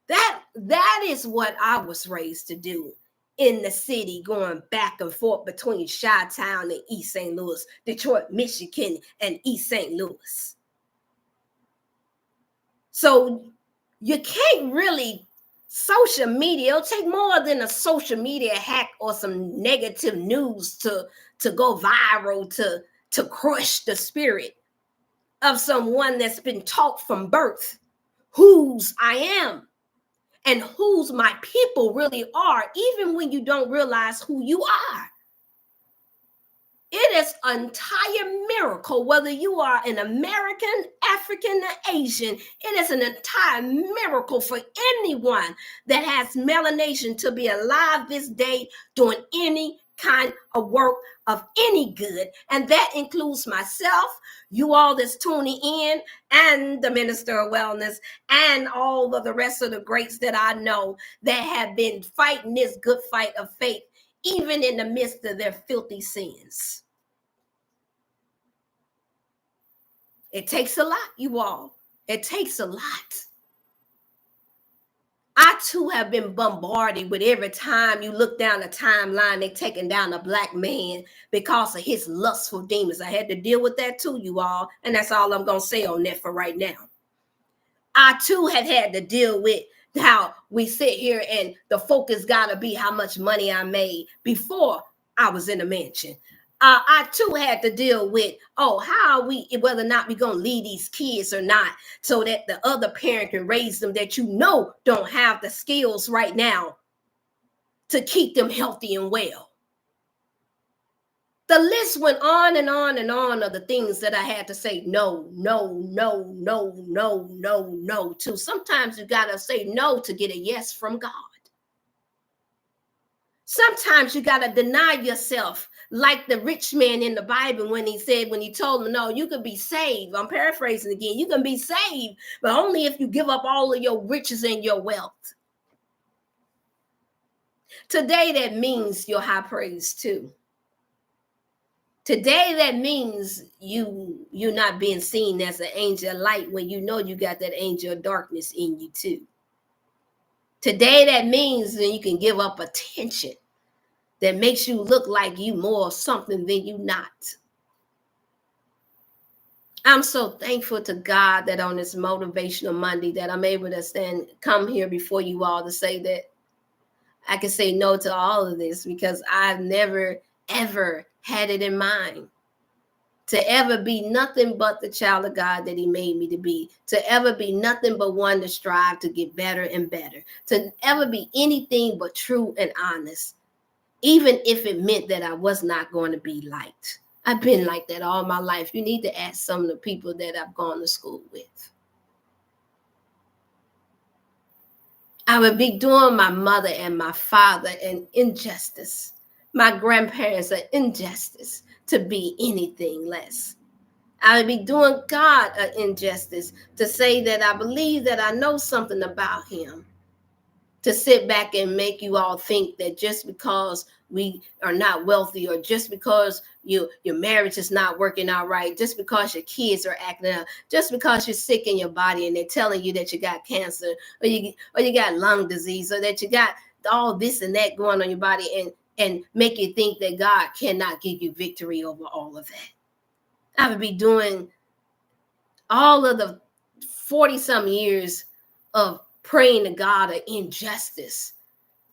That is what I was raised to do in the city, going back and forth between Chi-Town and East St. Louis, Detroit, Michigan, and East St. Louis. So you can't really, social media, it'll take more than a social media hack or some negative news to go viral, to crush the spirit of someone that's been taught from birth whose I am and whose my people really are, even when you don't realize who you are. It is an entire miracle, whether you are an American, African, or Asian. It is an entire miracle for anyone that has melanation to be alive this day doing any kind of work of any good. And that includes myself, you all that's tuning in, and the Minister of Wellness, and all of the rest of the greats that I know that have been fighting this good fight of faith, even in the midst of their filthy sins. It takes a lot, you all. It takes a lot. I too have been bombarded with, every time you look down the timeline, they're taking down a Black man because of his lustful demons. I had to deal with that too, you all. And that's all I'm going to say on that for right now. I too have had to deal with how we sit here and the focus got to be how much money I made before I was in a mansion. I too had to deal with, how are we, whether or not we're going to leave these kids or not, so that the other parent can raise them that don't have the skills right now to keep them healthy and well. The list went on and on and on of the things that I had to say no to. Sometimes you got to say no to get a yes from God. Sometimes you got to deny yourself, like the rich man in the Bible when he told him, no, you can be saved. I'm paraphrasing again. You can be saved, but only if you give up all of your riches and your wealth. Today, that means your high praise too. Today, that means you're not being seen as an angel of light when you know you got that angel of darkness in you too. Today, that means that you can give up attention that makes you look like you more something than you not. I'm so thankful to God that on this motivational Monday that I'm able to come here before you all to say that I can say no to all of this, because I've never ever had it in mind to ever be nothing but the child of God that he made me to be, to ever be nothing but one to strive to get better and better, to ever be anything but true and honest, even if it meant that I was not going to be liked. I've been like that all my life. You need to ask some of the people that I've gone to school with. I would be doing my mother and my father an injustice, my grandparents an injustice to be anything less. I would be doing God an injustice to say that I believe that I know something about him, to sit back and make you all think that just because we are not wealthy, or just because your marriage is not working out right, just because your kids are acting up, just because you're sick in your body and they're telling you that you got cancer, or you got lung disease, or that you got all this and that going on your body, and make you think that God cannot give you victory over all of that. I would be doing all of the 40 some years of praying to God of injustice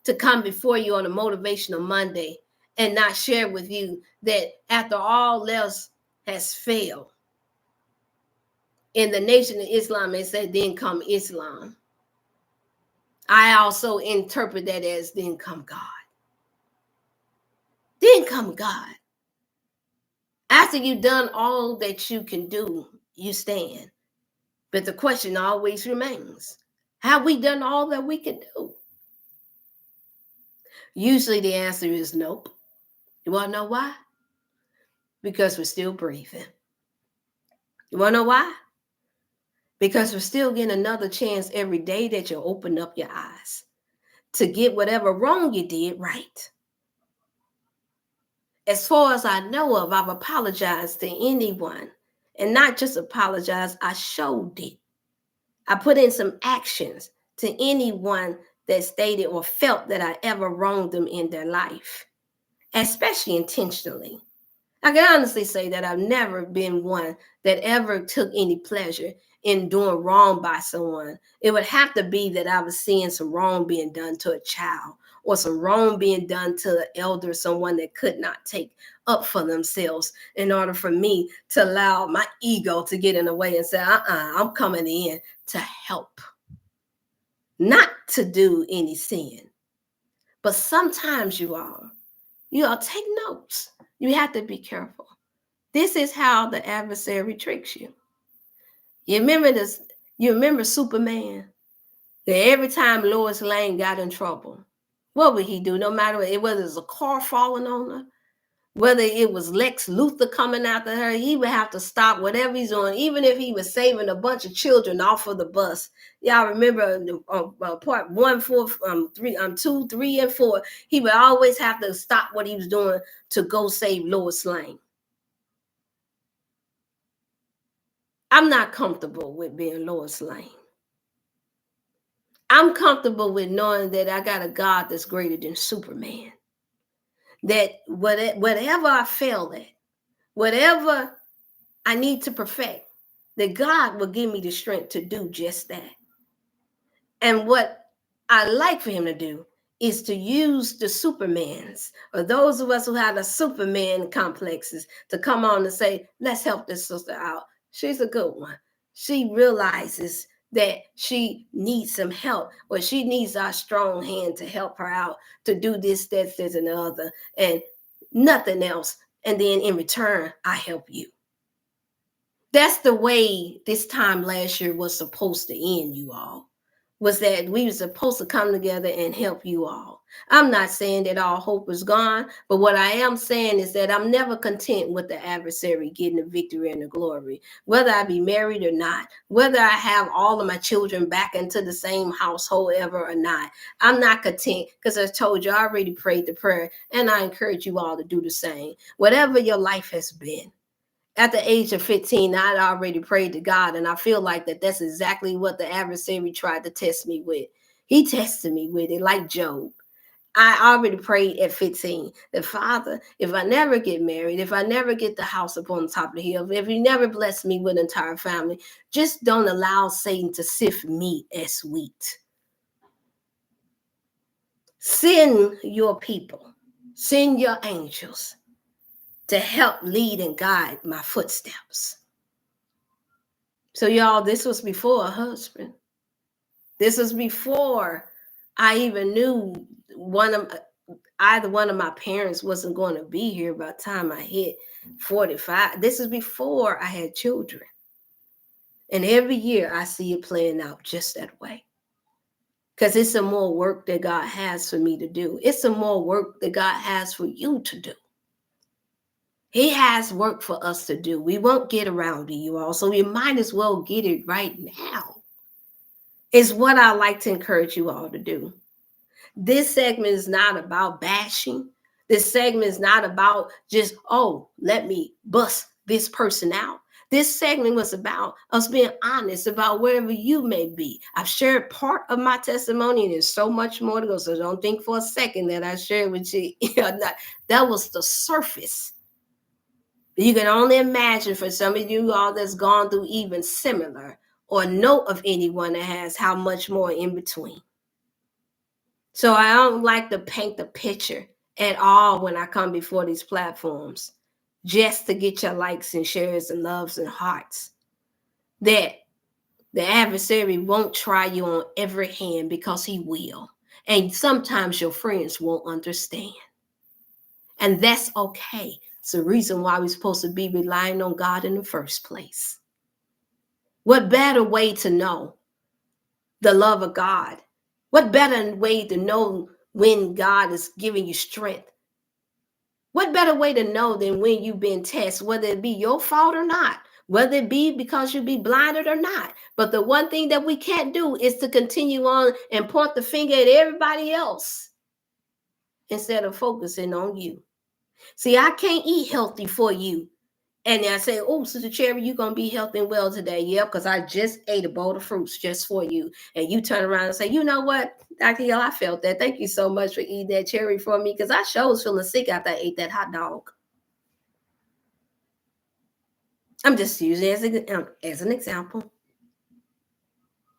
to come before you on a motivational Monday and not share with you that after all else has failed in the nation of Islam, it said then come Islam. I also interpret that as then come God. Then come God. After you've done all that you can do, you stand. But the question always remains, have we done all that we can do? Usually the answer is nope. You want to know why? Because we're still breathing. You want to know why? Because we're still getting another chance every day that you open up your eyes to get whatever wrong you did right. As far as I know of, I've apologized to anyone, and not just apologized, I showed it. I put in some actions to anyone that stated or felt that I ever wronged them in their life, especially intentionally. I can honestly say that I've never been one that ever took any pleasure in doing wrong by someone. It would have to be that I was seeing some wrong being done to a child, or some wrong being done to an elder, someone that could not take up for themselves, in order for me to allow my ego to get in the way and say, I'm coming in to help, not to do any sin. But sometimes you all take notes. You have to be careful. This is how the adversary tricks you. You remember this? You remember Superman? That every time Lois Lane got in trouble, what would he do? No matter what, whether it was a car falling on her, whether it was Lex Luthor coming after her, he would have to stop whatever he's doing, even if he was saving a bunch of children off of the bus. Y'all remember part 1, 4, 3, 2, 3, and 4. He would always have to stop what he was doing to go save Lois Lane. I'm not comfortable with being Lois Lane. I'm comfortable with knowing that I got a God that's greater than Superman. That whatever I fail at, whatever I need to perfect, that God will give me the strength to do just that. And what I like for him to do is to use the Supermans, or those of us who have the Superman complexes, to come on and say, let's help this sister out. She's a good one. She realizes that she needs some help, or she needs our strong hand to help her out to do this, that, this, and the other, and nothing else. And then in return, I help you. That's the way this time last year was supposed to end, you all. was that we were supposed to come together and help you all. I'm not saying that all hope is gone, but what I am saying is that I'm never content with the adversary getting the victory and the glory, whether I be married or not, whether I have all of my children back into the same household ever or not. I'm not content because I told you I already prayed the prayer, and I encourage you all to do the same. Whatever your life has been, at the age of 15, I'd already prayed to God, and I feel like that's exactly what the adversary tried to test me with. He tested me with it, like Job. I already prayed at 15 that, Father, if I never get married, if I never get the house up on the top of the hill, if you never bless me with an entire family, just don't allow Satan to sift me as wheat. Send your people, send your angels to help lead and guide my footsteps. So, y'all, this was before a husband. This was before I even knew either one of my parents wasn't going to be here by the time I hit 45. This is before I had children. And every year I see it playing out just that way. Because it's some more work that God has for me to do. It's some more work that God has for you to do. He has work for us to do. We won't get around to you all. So we might as well get it right now. It's what I like to encourage you all to do. This segment is not about bashing. This segment is not about just, oh, let me bust this person out. This segment was about us being honest about wherever you may be. I've shared part of my testimony, and there's so much more to go. So don't think for a second that I shared with you. That was the surface. You can only imagine for some of you all that's gone through even similar or know of anyone that has how much more in between. So I don't like to paint the picture at all when I come before these platforms just to get your likes and shares and loves and hearts. That the adversary won't try you on every hand, because he will. And sometimes your friends won't understand. And that's okay. It's the reason why we're supposed to be relying on God in the first place. What better way to know the love of God? What better way to know when God is giving you strength? What better way to know than when you've been tested, whether it be your fault or not, whether it be because you be blinded or not. But the one thing that we can't do is to continue on and point the finger at everybody else instead of focusing on you. See, I can't eat healthy for you. And I say, oh, Sister Cherry, you're going to be healthy and well today. Yeah, because I just ate a bowl of fruits just for you. And you turn around and say, you know what, Dr. Hill, I felt that. Thank you so much for eating that cherry for me, because I sure was feeling sick after I ate that hot dog. I'm just using it as an example.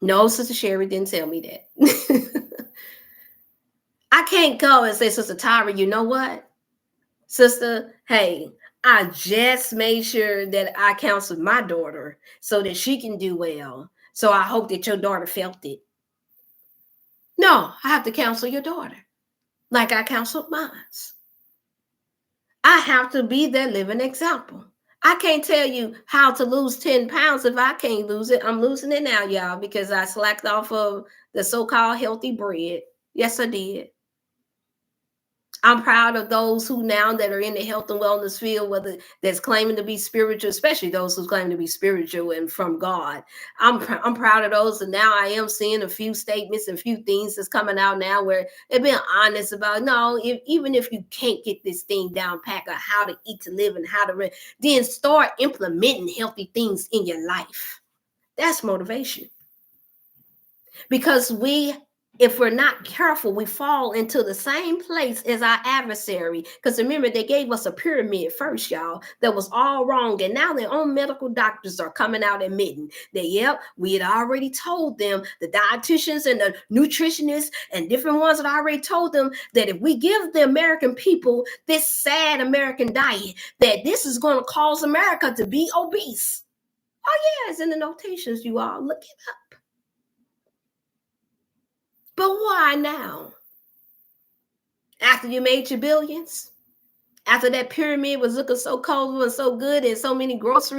No, Sister Sherry didn't tell me that. I can't go and say, Sister Tyra, you know what? Sister, hey, I just made sure that I counseled my daughter so that she can do well. So I hope that your daughter felt it. No, I have to counsel your daughter like I counseled mine. I have to be that living example. I can't tell you how to lose 10 pounds if I can't lose it. I'm losing it now, y'all, because I slacked off of the so-called healthy bread. Yes, I did. I'm proud of those who now that are in the health and wellness field, whether that's claiming to be spiritual, especially those who claim to be spiritual and from God. I'm proud of those, and now I am seeing a few statements and a few things that's coming out now where they're being honest about, no, even if you can't get this thing down pack of how to eat to live and how to then start implementing healthy things in your life. That's motivation. Because if we're not careful, we fall into the same place as our adversary. Because remember, they gave us a pyramid first, y'all, that was all wrong. And now their own medical doctors are coming out admitting that, yep, we had already told them, the dietitians and the nutritionists and different ones that already told them that if we give the American people this sad American diet, that this is going to cause America to be obese. Oh, yeah, it's in the notations, you all. Look it up. But why now? After you made your billions? After that pyramid was looking so colorful and so good, and so many gross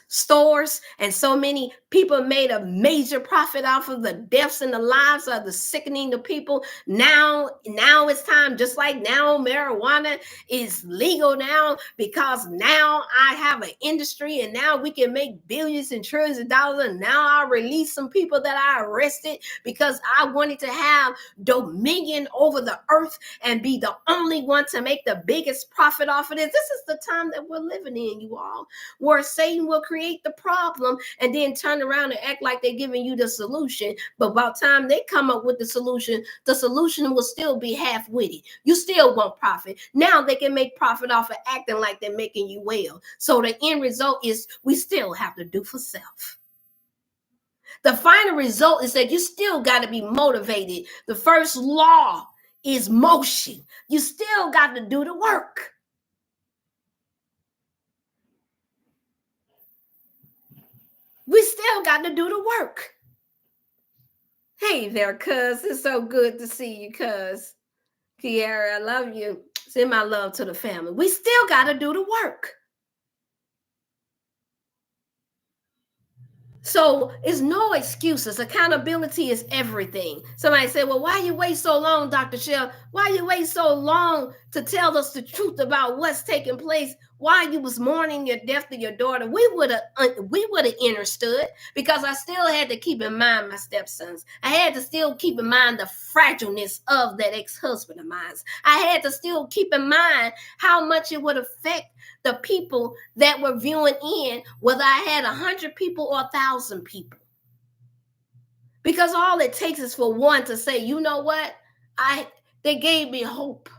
stores, and so many People made a major profit off of the deaths and the lives of the sickening of people. Now it's time, just like now marijuana is legal now, because now I have an industry and now we can make billions and trillions of dollars. And now I'll release some people that I arrested because I wanted to have dominion over the earth and be the only one to make the biggest profit off of this. This is the time that we're living in, you all, where Satan will create the problem and then turn around and act like they're giving you the solution. But by the time they come up with the solution will still be half-witted. You still won't profit. Now they can make profit off of acting like they're making you well. So the end result is we still have to do for self. The final result is that you still got to be motivated. The first law is motion. You still got to do the work. We still got to do the work. Hey there, cuz. It's so good to see you, cuz. Kiara, I love you. Send my love to the family. We still got to do the work. So it's no excuses. Accountability is everything. Somebody said, well, why you wait so long, Dr. Shell? Why you wait so long to tell us the truth about what's taking place? Why you was mourning your death of your daughter? We would have understood, because I still had to keep in mind my stepsons. I had to still keep in mind the fragileness of that ex-husband of mine. I had to still keep in mind how much it would affect the people that were viewing in, whether I had 100 people or 1,000 people. Because all it takes is for one to say, you know what? They gave me hope.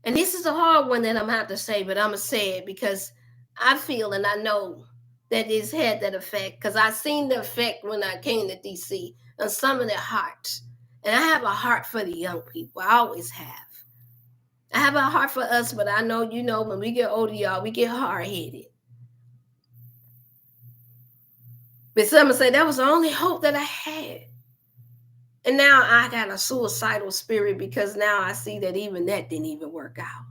And this is a hard one that I'm going to have to say, but I'm going to say it because I feel and I know that it's had that effect, because I seen the effect when I came to DC on some of their hearts. And I have a heart for the young people. I always have. I have a heart for us, but I know, when we get older, y'all, we get hard-headed. But someone say that was the only hope that I had. And now I got a suicidal spirit because now I see that even that didn't even work out.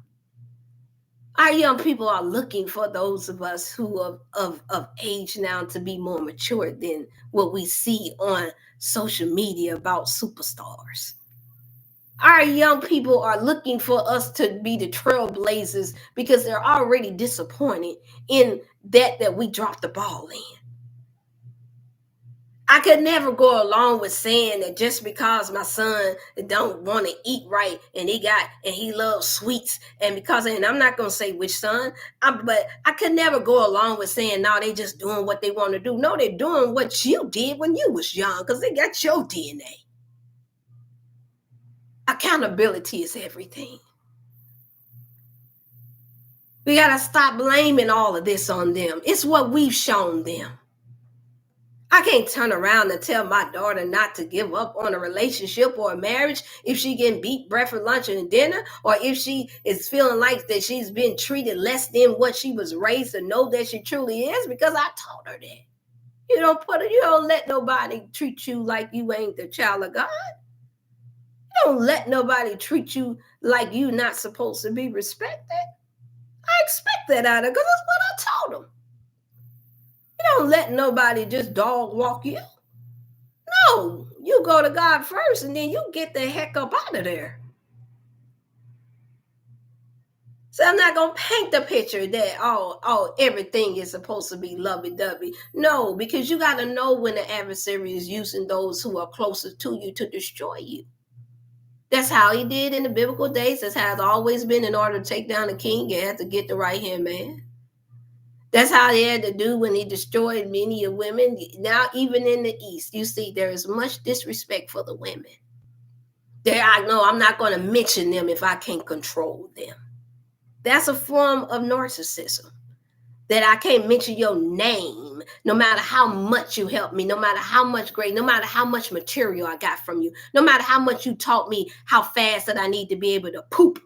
Our young people are looking for those of us who are of age now to be more mature than what we see on social media about superstars. Our young people are looking for us to be the trailblazers because they're already disappointed in that we dropped the ball in. I could never go along with saying that just because my son don't want to eat right and he loves sweets, and I'm not going to say which son, but I could never go along with saying, no, they just doing what they want to do. No, they're doing what you did when you was young because they got your DNA. Accountability is everything. We got to stop blaming all of this on them. It's what we've shown them. I can't turn around and tell my daughter not to give up on a relationship or a marriage if she getting beat breakfast, lunch, and dinner, or if she is feeling like that she's been treated less than what she was raised to know that she truly is, because I told her that. You don't let nobody treat you like you ain't the child of God. You don't let nobody treat you like you not supposed to be respected. I expect that out of her because that's what I told them. You don't let nobody just dog walk you. No, you go to God first and then you get the heck up out of there. So I'm not going to paint the picture that, everything is supposed to be lovey-dovey. No, because you got to know when the adversary is using those who are closer to you to destroy you. That's how he did in the biblical days. That's how it's always been. In order to take down a king, you had to get the right-hand man. That's how he had to do when he destroyed many of women. Now, even in the East, you see there is much disrespect for the women. I know I'm not going to mention them if I can't control them. That's a form of narcissism. That I can't mention your name, no matter how much you helped me, no matter how much no matter how much material I got from you, no matter how much you taught me how fast that I need to be able to poop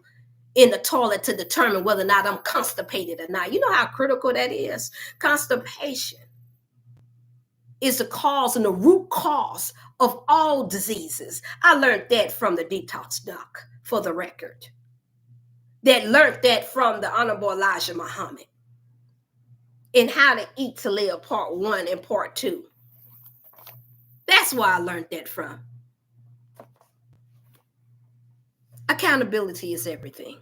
in the toilet to determine whether or not I'm constipated or not. You know how critical that is? Constipation is the cause and the root cause of all diseases. I learned that from the detox doc, for the record. That learned that from the Honorable Elijah Muhammad. in How to Eat to Live Part 1 and Part 2. That's where I learned that from. Accountability is everything.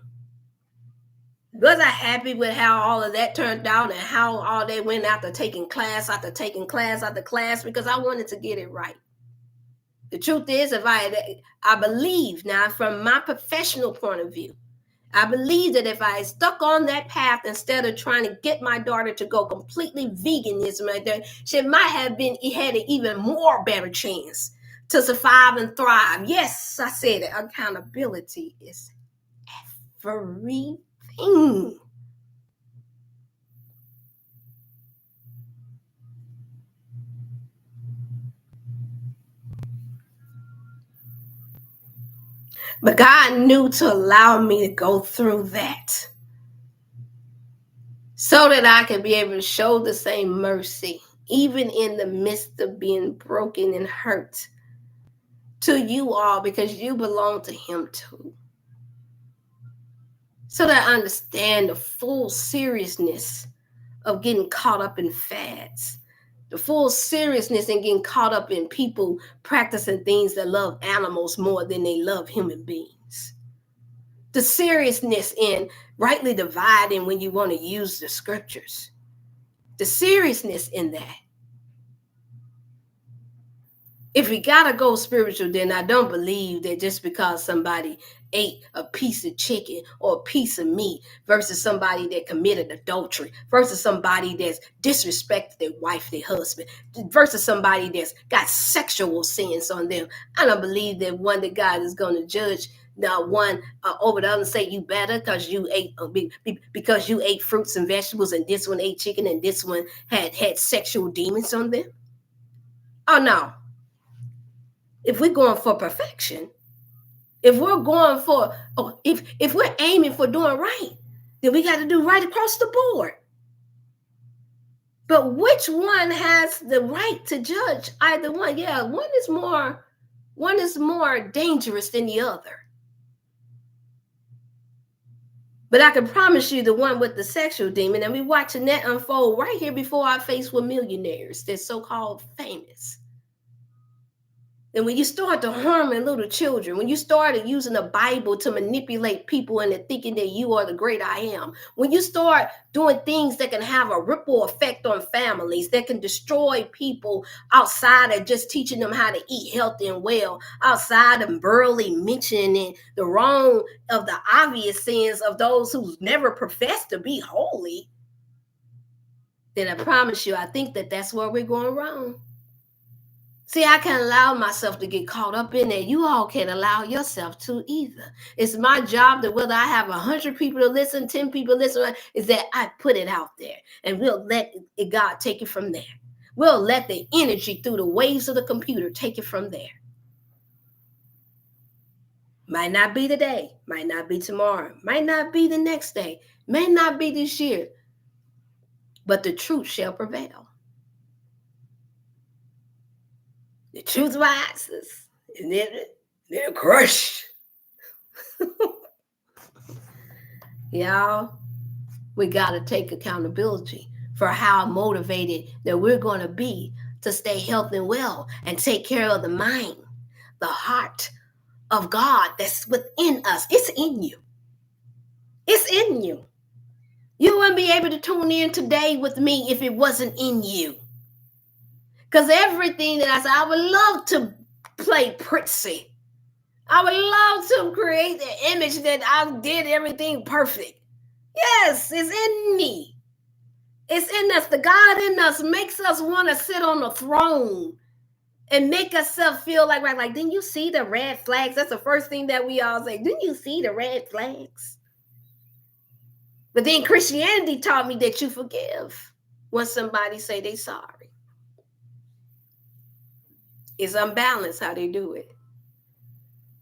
Was I happy with how all of that turned out and how all they went after taking class after taking class after class? Because I wanted to get it right. The truth is, if I believe now, from my professional point of view, I believe that if I stuck on that path instead of trying to get my daughter to go completely veganism right there, she might have had an even more better chance to survive and thrive. Yes, I said it. Accountability is everything. But God knew to allow me to go through that so that I could be able to show the same mercy, even in the midst of being broken and hurt, to you all, because you belong to Him too. So that I understand the full seriousness of getting caught up in fads, the full seriousness in getting caught up in people practicing things that love animals more than they love human beings. The seriousness in rightly dividing when you want to use the scriptures. The seriousness in that. If we gotta go spiritual, then I don't believe that just because somebody ate a piece of chicken or a piece of meat versus somebody that committed adultery versus somebody that's disrespected their wife, their husband, versus somebody that's got sexual sins on them, I don't believe that one that God is going to judge one over the other, say you better because you ate fruits and vegetables and this one ate chicken and this one had sexual demons on them. Oh no. If we're going for perfection, if we're going for, if we're aiming for doing right, then we got to do right across the board. But which one has the right to judge either one? Yeah, one is more dangerous than the other. But I can promise you the one with the sexual demon, and we're watching that unfold right here before our face with millionaires, they're so-called famous. And when you start to harming little children, when you started using the Bible to manipulate people into thinking that you are the great I am, when you start doing things that can have a ripple effect on families, that can destroy people outside of just teaching them how to eat healthy and well, outside of barely mentioning the wrong of the obvious sins of those who never professed to be holy, then I promise you, I think that that's where we're going wrong. See, I can't allow myself to get caught up in that. You all can't allow yourself to either. It's my job that whether I have 100 people to listen, 10 people to listen, is that I put it out there. And we'll let God take it from there. We'll let the energy through the waves of the computer take it from there. Might not be today, might not be tomorrow, might not be the next day, may not be this year, but the truth shall prevail. The truth rises, and they're crushed. Y'all, we got to take accountability for how motivated that we're going to be to stay healthy and well and take care of the mind, the heart of God that's within us. It's in you. It's in you. You wouldn't be able to tune in today with me if it wasn't in you. Because everything that I said, I would love to play pretty. I would love to create the image that I did everything perfect. Yes, it's in me. It's in us. The God in us makes us want to sit on the throne and make ourselves feel like, didn't you see the red flags? That's the first thing that we all say. Didn't you see the red flags? But then Christianity taught me that you forgive when somebody say they sorry. It's unbalanced how they do it.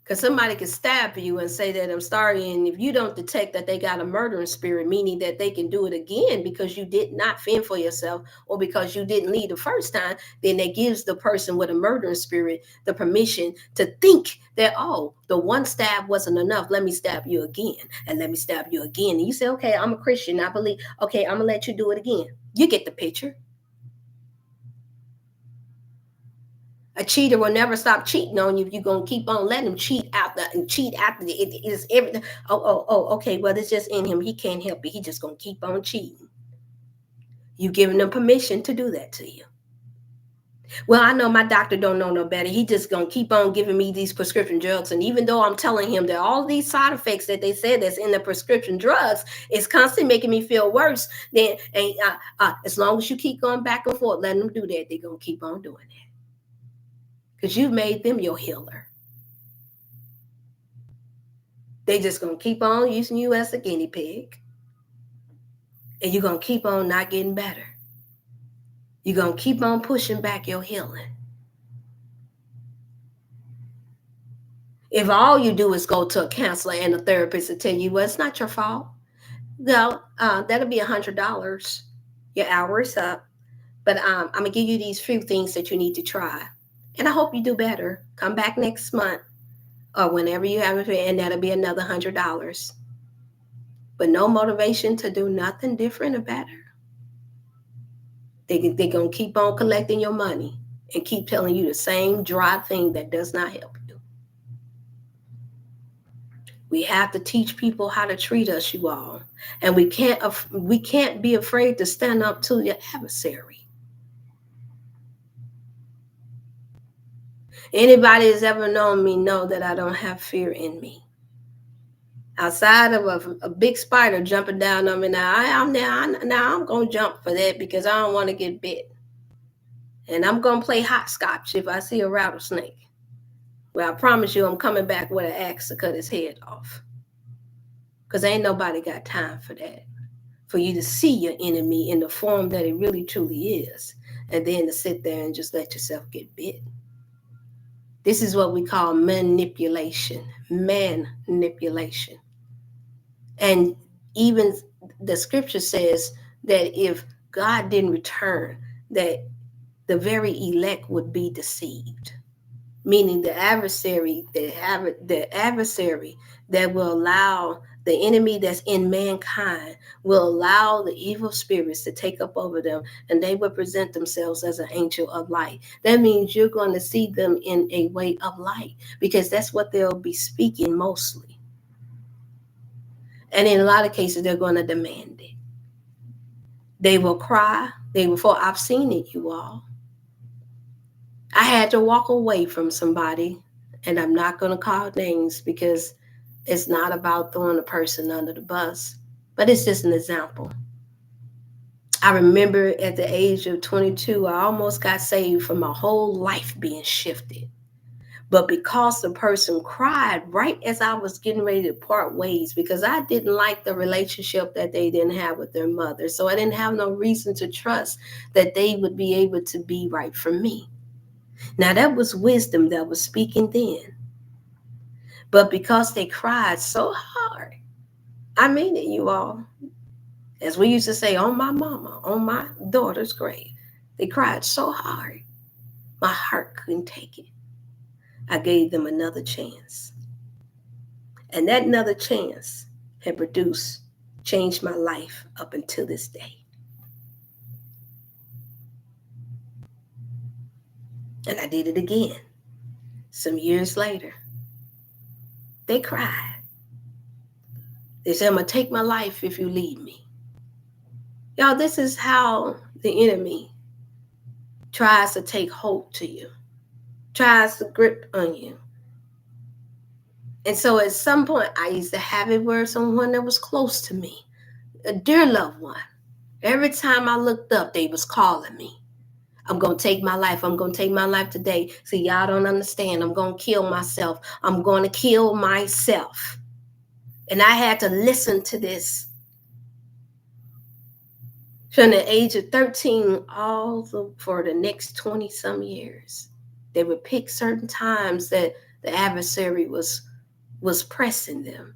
Because somebody could stab you and say that I'm sorry, and if you don't detect that they got a murdering spirit, meaning that they can do it again because you did not fend for yourself or because you didn't lead the first time, then that gives the person with a murdering spirit the permission to think that, oh, the one stab wasn't enough. Let me stab you again, and let me stab you again. And you say, okay, I'm a Christian. I believe, okay, I'm going to let you do it again. You get the picture. A cheater will never stop cheating on you if you're gonna keep on letting him cheat out the and cheat after it is everything. Okay. Well, it's just in him. He can't help it. He just gonna keep on cheating. You giving them permission to do that to you. Well, I know my doctor don't know no better. He just gonna keep on giving me these prescription drugs, and even though I'm telling him that all these side effects that they said that's in the prescription drugs is constantly making me feel worse, then and as long as you keep going back and forth, letting them do that, they're gonna keep on doing that because you've made them your healer. They just gonna keep on using you as a guinea pig, and you're gonna keep on not getting better. You're gonna keep on pushing back your healing. If all you do is go to a counselor and a therapist to tell you, well, it's not your fault, well, that'll be $100. Your hour is up, but I'm gonna give you these few things that you need to try, and I hope you do better. Come back next month or whenever you have it, and that'll be another $100. But no motivation to do nothing different or better. They're going to keep on collecting your money and keep telling you the same dry thing that does not help you. We have to teach people how to treat us, you all. And we can't be afraid to stand up to your adversary. Anybody that's ever known me know that I don't have fear in me. Outside of a big spider jumping down on me now, I'm going to jump for that because I don't want to get bit. And I'm going to play hopscotch if I see a rattlesnake. Well, I promise you I'm coming back with an axe to cut his head off. Because ain't nobody got time for that. For you to see your enemy in the form that it really truly is. And then to sit there and just let yourself get bit. This is what we call manipulation. Manipulation. And even the scripture says that if God didn't return, that the very elect would be deceived. Meaning the adversary that will allow the enemy that's in mankind will allow the evil spirits to take up over them, and they will present themselves as an angel of light. That means you're going to see them in a way of light because that's what they'll be speaking mostly. And in a lot of cases, they're going to demand it. They will cry. I've seen it, you all. I had to walk away from somebody, and I'm not going to call names because it's not about throwing a person under the bus, but it's just an example. I remember at the age of 22, I almost got saved from my whole life being shifted. But because the person cried right as I was getting ready to part ways, because I didn't like the relationship that they didn't have with their mother. So I didn't have no reason to trust that they would be able to be right for me. Now, that was wisdom that was speaking then. But because they cried so hard, I mean it, you all. As we used to say, on my mama, on my daughter's grave, they cried so hard, my heart couldn't take it. I gave them another chance. And that another chance had changed my life up until this day. And I did it again. Some years later, they cried. They said, I'm going to take my life if you leave me. Y'all, this is how the enemy tries to take hold to you, tries to grip on you. And so at some point, I used to have it where someone that was close to me, a dear loved one, every time I looked up, they was calling me. I'm going to take my life. I'm going to take my life today. See, y'all don't understand. I'm going to kill myself. I'm going to kill myself. And I had to listen to this from the age of 13 for the next 20 some years. They would pick certain times that the adversary was pressing them,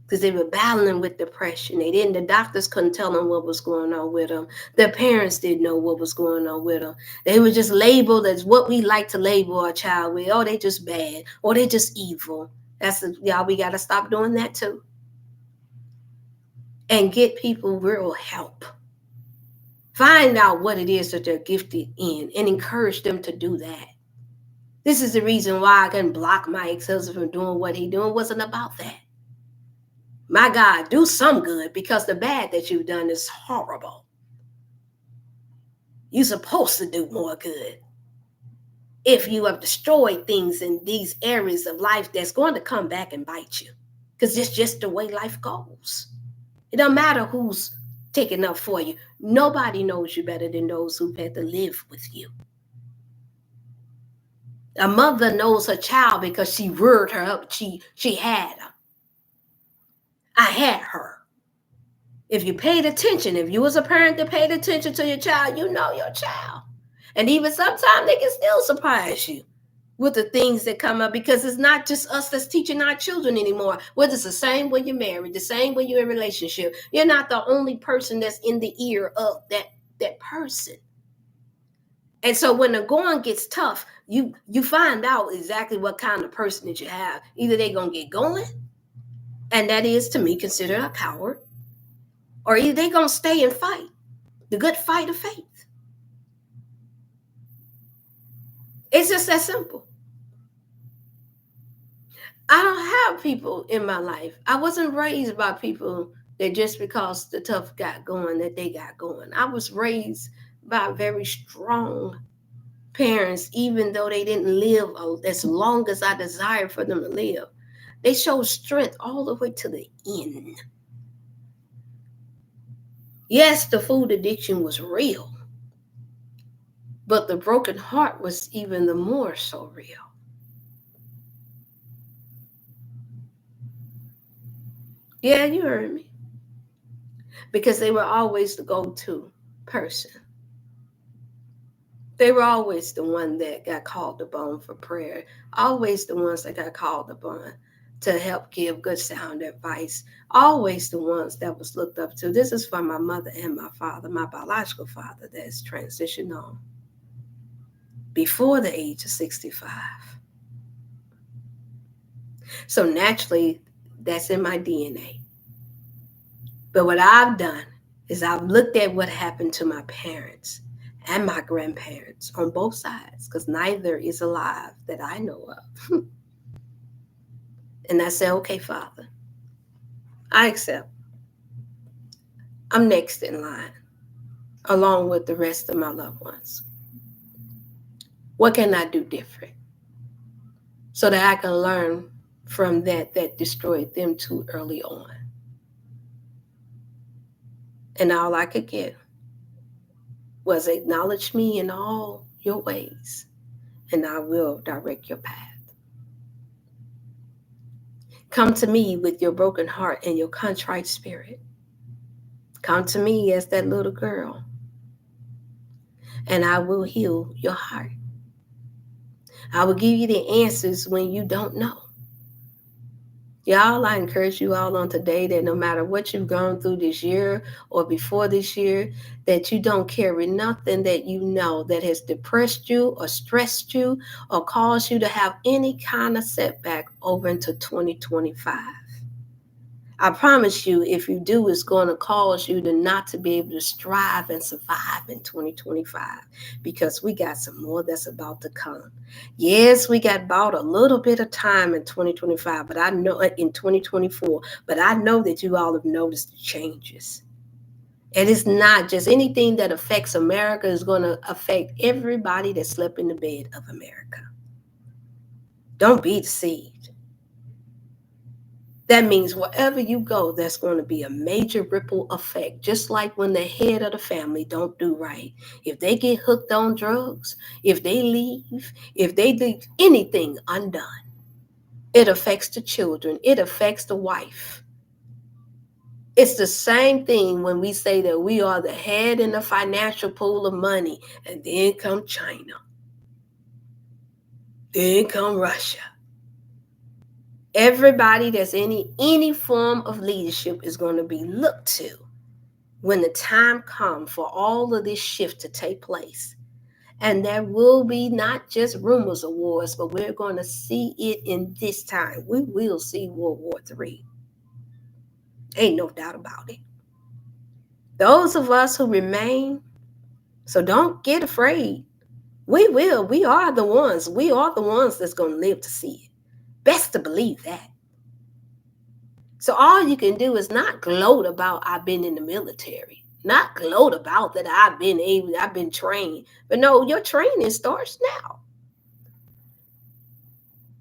because they were battling with depression. The doctors couldn't tell them what was going on with them. Their parents didn't know what was going on with them. They were just labeled as what we like to label a child with. Oh, they just bad, or they just evil. Y'all, we got to stop doing that too. And get people real help. Find out what it is that they're gifted in and encourage them to do that. This is the reason why I couldn't block my ex-husband from doing what he doing. It wasn't about that. My God, do some good, because the bad that you've done is horrible. You're supposed to do more good. If you have destroyed things in these areas of life, that's going to come back and bite you, because it's just the way life goes. It don't matter who's taking up for you. Nobody knows you better than those who've had to live with you. A mother knows her child because she reared her up. She had her. I had her. If you paid attention, if you was a parent that paid attention to your child, you know your child. And even sometimes they can still surprise you with the things that come up, because it's not just us that's teaching our children anymore. Whether it's the same when you're married, the same when you're in a relationship. You're not the only person that's in the ear of that person. And so when the going gets tough, you find out exactly what kind of person that you have. Either they're going to get going, and that is, to me, considered a coward, or either they're going to stay and fight the good fight of faith. It's just that simple. I don't have people in my life. I wasn't raised by people that just because the tough got going, that they got going. I was raised by very strong parents, even though they didn't live as long as I desired for them to live. They showed strength all the way to the end. Yes, the food addiction was real, but the broken heart was even the more so real. Yeah, you heard me. Because they were always the go-to person. They were always the one that got called upon for prayer. Always the ones that got called upon to help give good sound advice. Always the ones that was looked up to. This is for my mother and my father, my biological father that's transitioned on before the age of 65. So naturally, that's in my DNA. But what I've done is I've looked at what happened to my parents and my grandparents on both sides, because neither is alive that I know of. And I said, okay, Father, I accept. I'm next in line, along with the rest of my loved ones. What can I do different so that I can learn from that destroyed them too early on? And all I could get was, acknowledge me in all your ways, and I will direct your path. Come to me with your broken heart and your contrite spirit. Come to me as that little girl, and I will heal your heart. I will give you the answers when you don't know. Y'all, I encourage you all on today that no matter what you've gone through this year or before this year, that you don't carry nothing that you know that has depressed you or stressed you or caused you to have any kind of setback over into 2025. I promise you, if you do, it's going to cause you to not to be able to strive and survive in 2025, because we got some more that's about to come. Yes, we got about a little bit of time in 2025, but I know in 2024, but I know that you all have noticed the changes. And it's not just anything that affects America is going to affect everybody that slept in the bed of America. Don't be deceived. That means wherever you go, there's going to be a major ripple effect. Just like when the head of the family don't do right. If they get hooked on drugs, if they leave, if they do anything undone, it affects the children. It affects the wife. It's the same thing when we say that we are the head in the financial pool of money, and then come China. Then come Russia. Everybody that's any form of leadership is going to be looked to when the time comes for all of this shift to take place. And there will be not just rumors of wars, but we're going to see it in this time. We will see World War III. Ain't no doubt about it. Those of us who remain, so don't get afraid. We will. We are the ones. We are the ones that's going to live to see it. Best to believe that. So all you can do is not gloat about I've been in the military. Not gloat about that I've been trained. But no, your training starts now.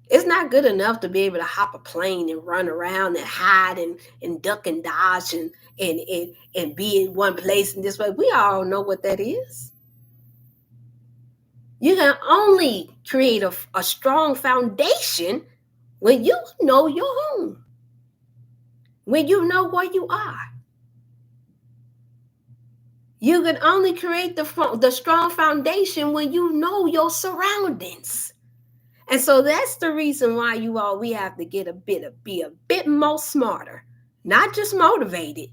It's not good enough to be able to hop a plane and run around and hide and duck and dodge and be in one place in this way. We all know what that is. You can only create a strong foundation when you know your home. When you know where you are. You can only create the strong foundation when you know your surroundings. And so that's the reason why we have to be a bit more smarter, not just motivated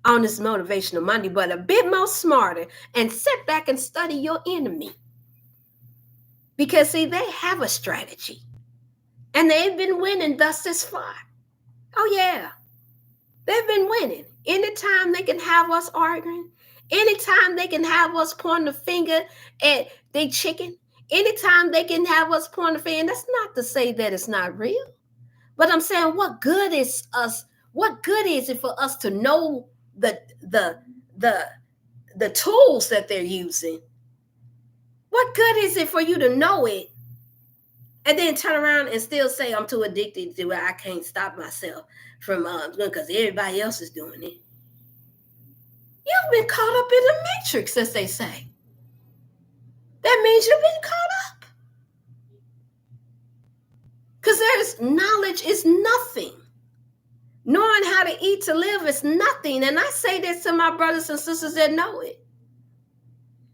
on this Motivational Monday, but a bit more smarter and sit back and study your enemy. Because see, they have a strategy and they've been winning thus this far. Oh yeah. They've been winning. Anytime they can have us arguing, anytime they can have us pointing the finger at they chicken, anytime they can have us pointing the finger, that's not to say that it's not real. But I'm saying, what good is it for us to know the tools that they're using? What good is it for you to know it and then turn around and still say I'm too addicted to it, I can't stop myself from because everybody else is doing it? You've been caught up in the matrix, as they say. That means you've been caught up. Because knowledge is nothing. Knowing how to eat to live is nothing. And I say this to my brothers and sisters that know it.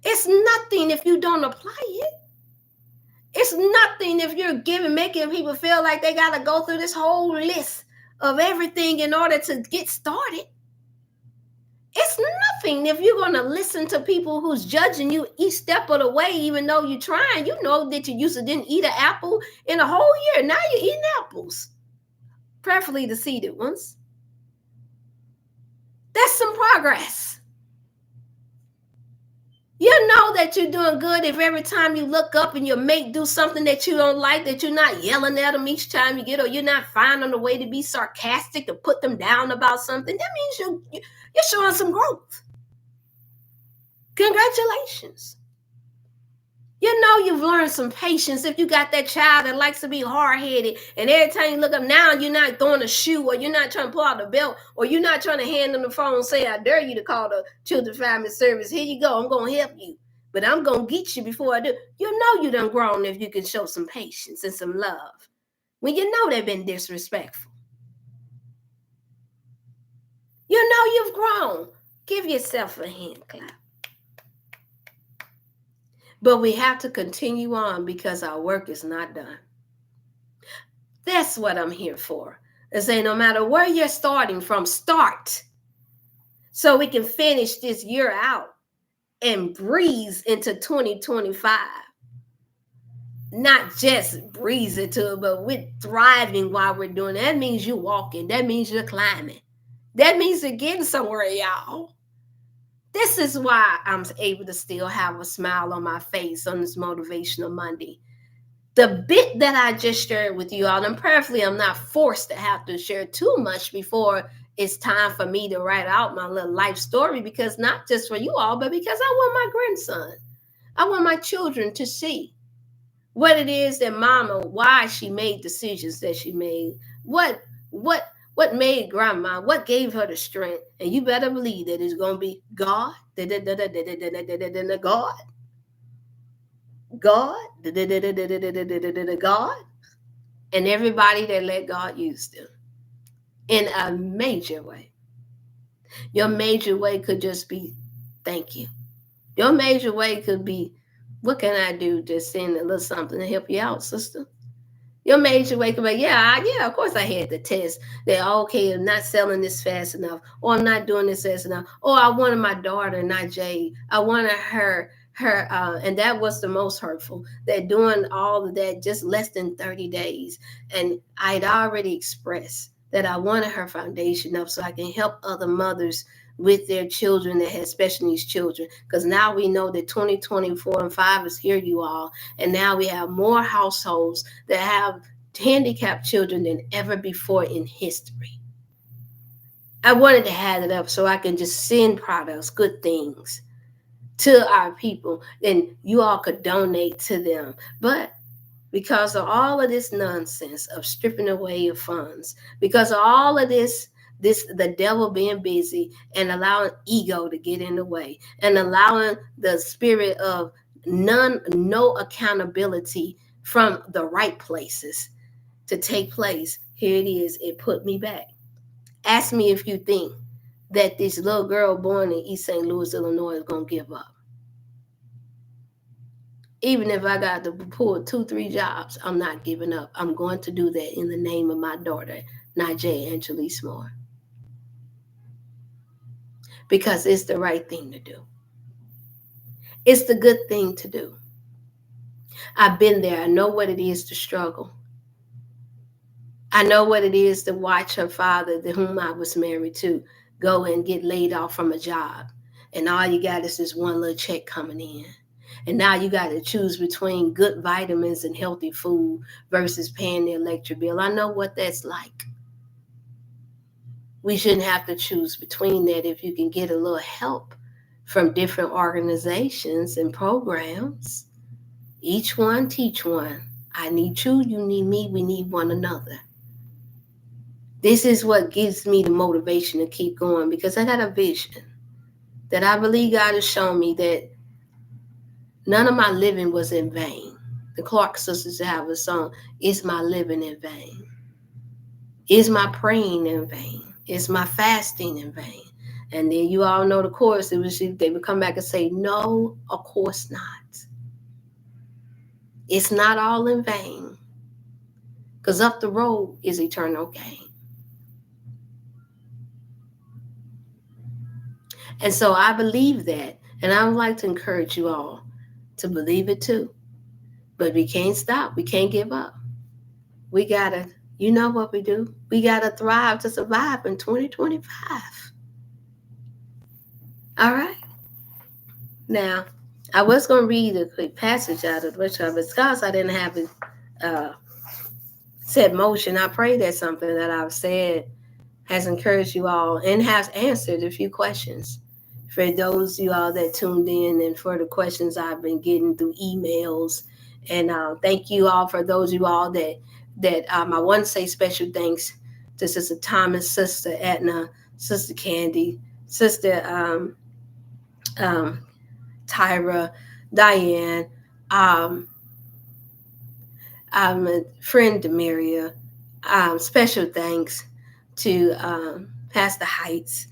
It's nothing if you don't apply it. It's nothing if you're making people feel like they got to go through this whole list of everything in order to get started. It's nothing if you're going to listen to people who's judging you each step of the way, even though you're trying. You know that you used to didn't eat an apple in a whole year. Now you're eating apples, preferably the seeded ones. That's some progress. You know that you're doing good if every time you look up and your mate do something that you don't like, that you're not yelling at them each time you get, or you're not finding a way to be sarcastic to put them down about something. That means you're showing some growth. Congratulations. You know you've learned some patience if you got that child that likes to be hard-headed, and every time you look up now, you're not throwing a shoe, or you're not trying to pull out the belt, or you're not trying to hand them the phone and say, I dare you to call the Children's Family Service. Here you go. I'm going to help you, but I'm going to get you before I do. You know you done grown if you can show some patience and some love when you know they've been disrespectful. You know you've grown. Give yourself a hand clap. But we have to continue on because our work is not done. That's what I'm here for. Is say no matter where you're starting from, start. So we can finish this year out and breeze into 2025. Not just breeze into it, but we're thriving while we're doing it. That means you're walking. That means you're climbing. That means you're getting somewhere, y'all. This is why I'm able to still have a smile on my face on this Motivational Monday. The bit that I just shared with you all, and prayerfully I'm not forced to have to share too much before it's time for me to write out my little life story, because not just for you all, but because I want my grandson. I want my children to see what it is that mama, why she made decisions that she made, what made grandma, what gave her the strength. And you better believe that it's going to be God, God, and everybody that let God use them in a major way. Your major way could just be, thank you. Your major way could be, what can I do to send a little something to help you out, sister? Your major wake up, like, yeah, of course I had the test. That okay, I'm not selling this fast enough, or I'm not doing this fast enough, or I wanted my daughter, not Jade. I wanted and that was the most hurtful. That doing all of that just less than 30 days, and I'd already expressed that I wanted her foundation up so I can help other mothers with their children that had special needs children. Because now we know that 2024 and 5 is here, you all, and now we have more households that have handicapped children than ever before in history. I wanted to have it up so I can just send products, good things to our people, and you all could donate to them. But because of all of this nonsense of stripping away your funds, because of all of this the devil being busy and allowing ego to get in the way and allowing the spirit of no accountability from the right places to take place, here it is, it put me back. Ask me if you think that this little girl born in East St. Louis, Illinois is going to give up. Even if I got to pull 2-3 jobs, I'm not giving up. I'm going to do that in the name of my daughter, Najee Angelise Moore. Because it's the right thing to do. It's the good thing to do. I've been there. I know what it is to struggle. I know what it is to watch her father, to whom I was married to, go and get laid off from a job. And all you got is this one little check coming in. And now you got to choose between good vitamins and healthy food versus paying the electric bill. I know what that's like. We shouldn't have to choose between that if you can get a little help from different organizations and programs. Each one teach one. I need you, you need me, we need one another. This is what gives me the motivation to keep going, because I got a vision that I believe God has shown me that none of my living was in vain. The Clark sisters have a song, "Is my living in vain? Is my praying in vain? Is my fasting in vain?" And then you all know the chorus. They would come back and say, "No, of course not. It's not all in vain, because up the road is eternal gain." And so I believe that, and I would like to encourage you all to believe it too. But we can't stop. We can't give up. We gotta, you know what we do? We gotta thrive to survive in 2025. All right. Now, I was going to read a quick passage out of the workshop, but because I didn't have it set motion, I pray that something that I've said has encouraged you all and has answered a few questions for those of you all that tuned in, and for the questions I've been getting through emails. And thank you all for those of you all that I want to say special thanks to Sister Thomas, Sister Edna, Sister Candy, Sister Tyra, Diane, a friend Demaria. Special thanks to Pastor Heights.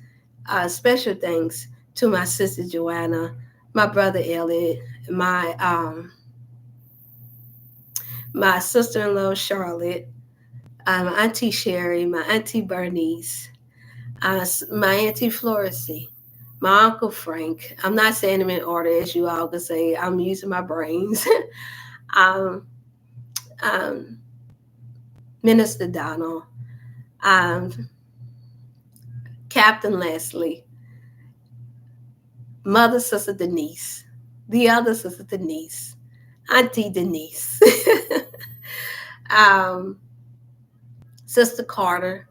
Special thanks to my sister Joanna, my brother Elliot, my sister-in-law Charlotte, my auntie Sherry, my auntie Bernice, my auntie Florisy, my uncle Frank. I'm not saying them in order, as you all can say. I'm using my brains. Minister Donald, Captain Leslie, Mother Sister Denise, the other Sister Denise, Auntie Denise, Sister Carter,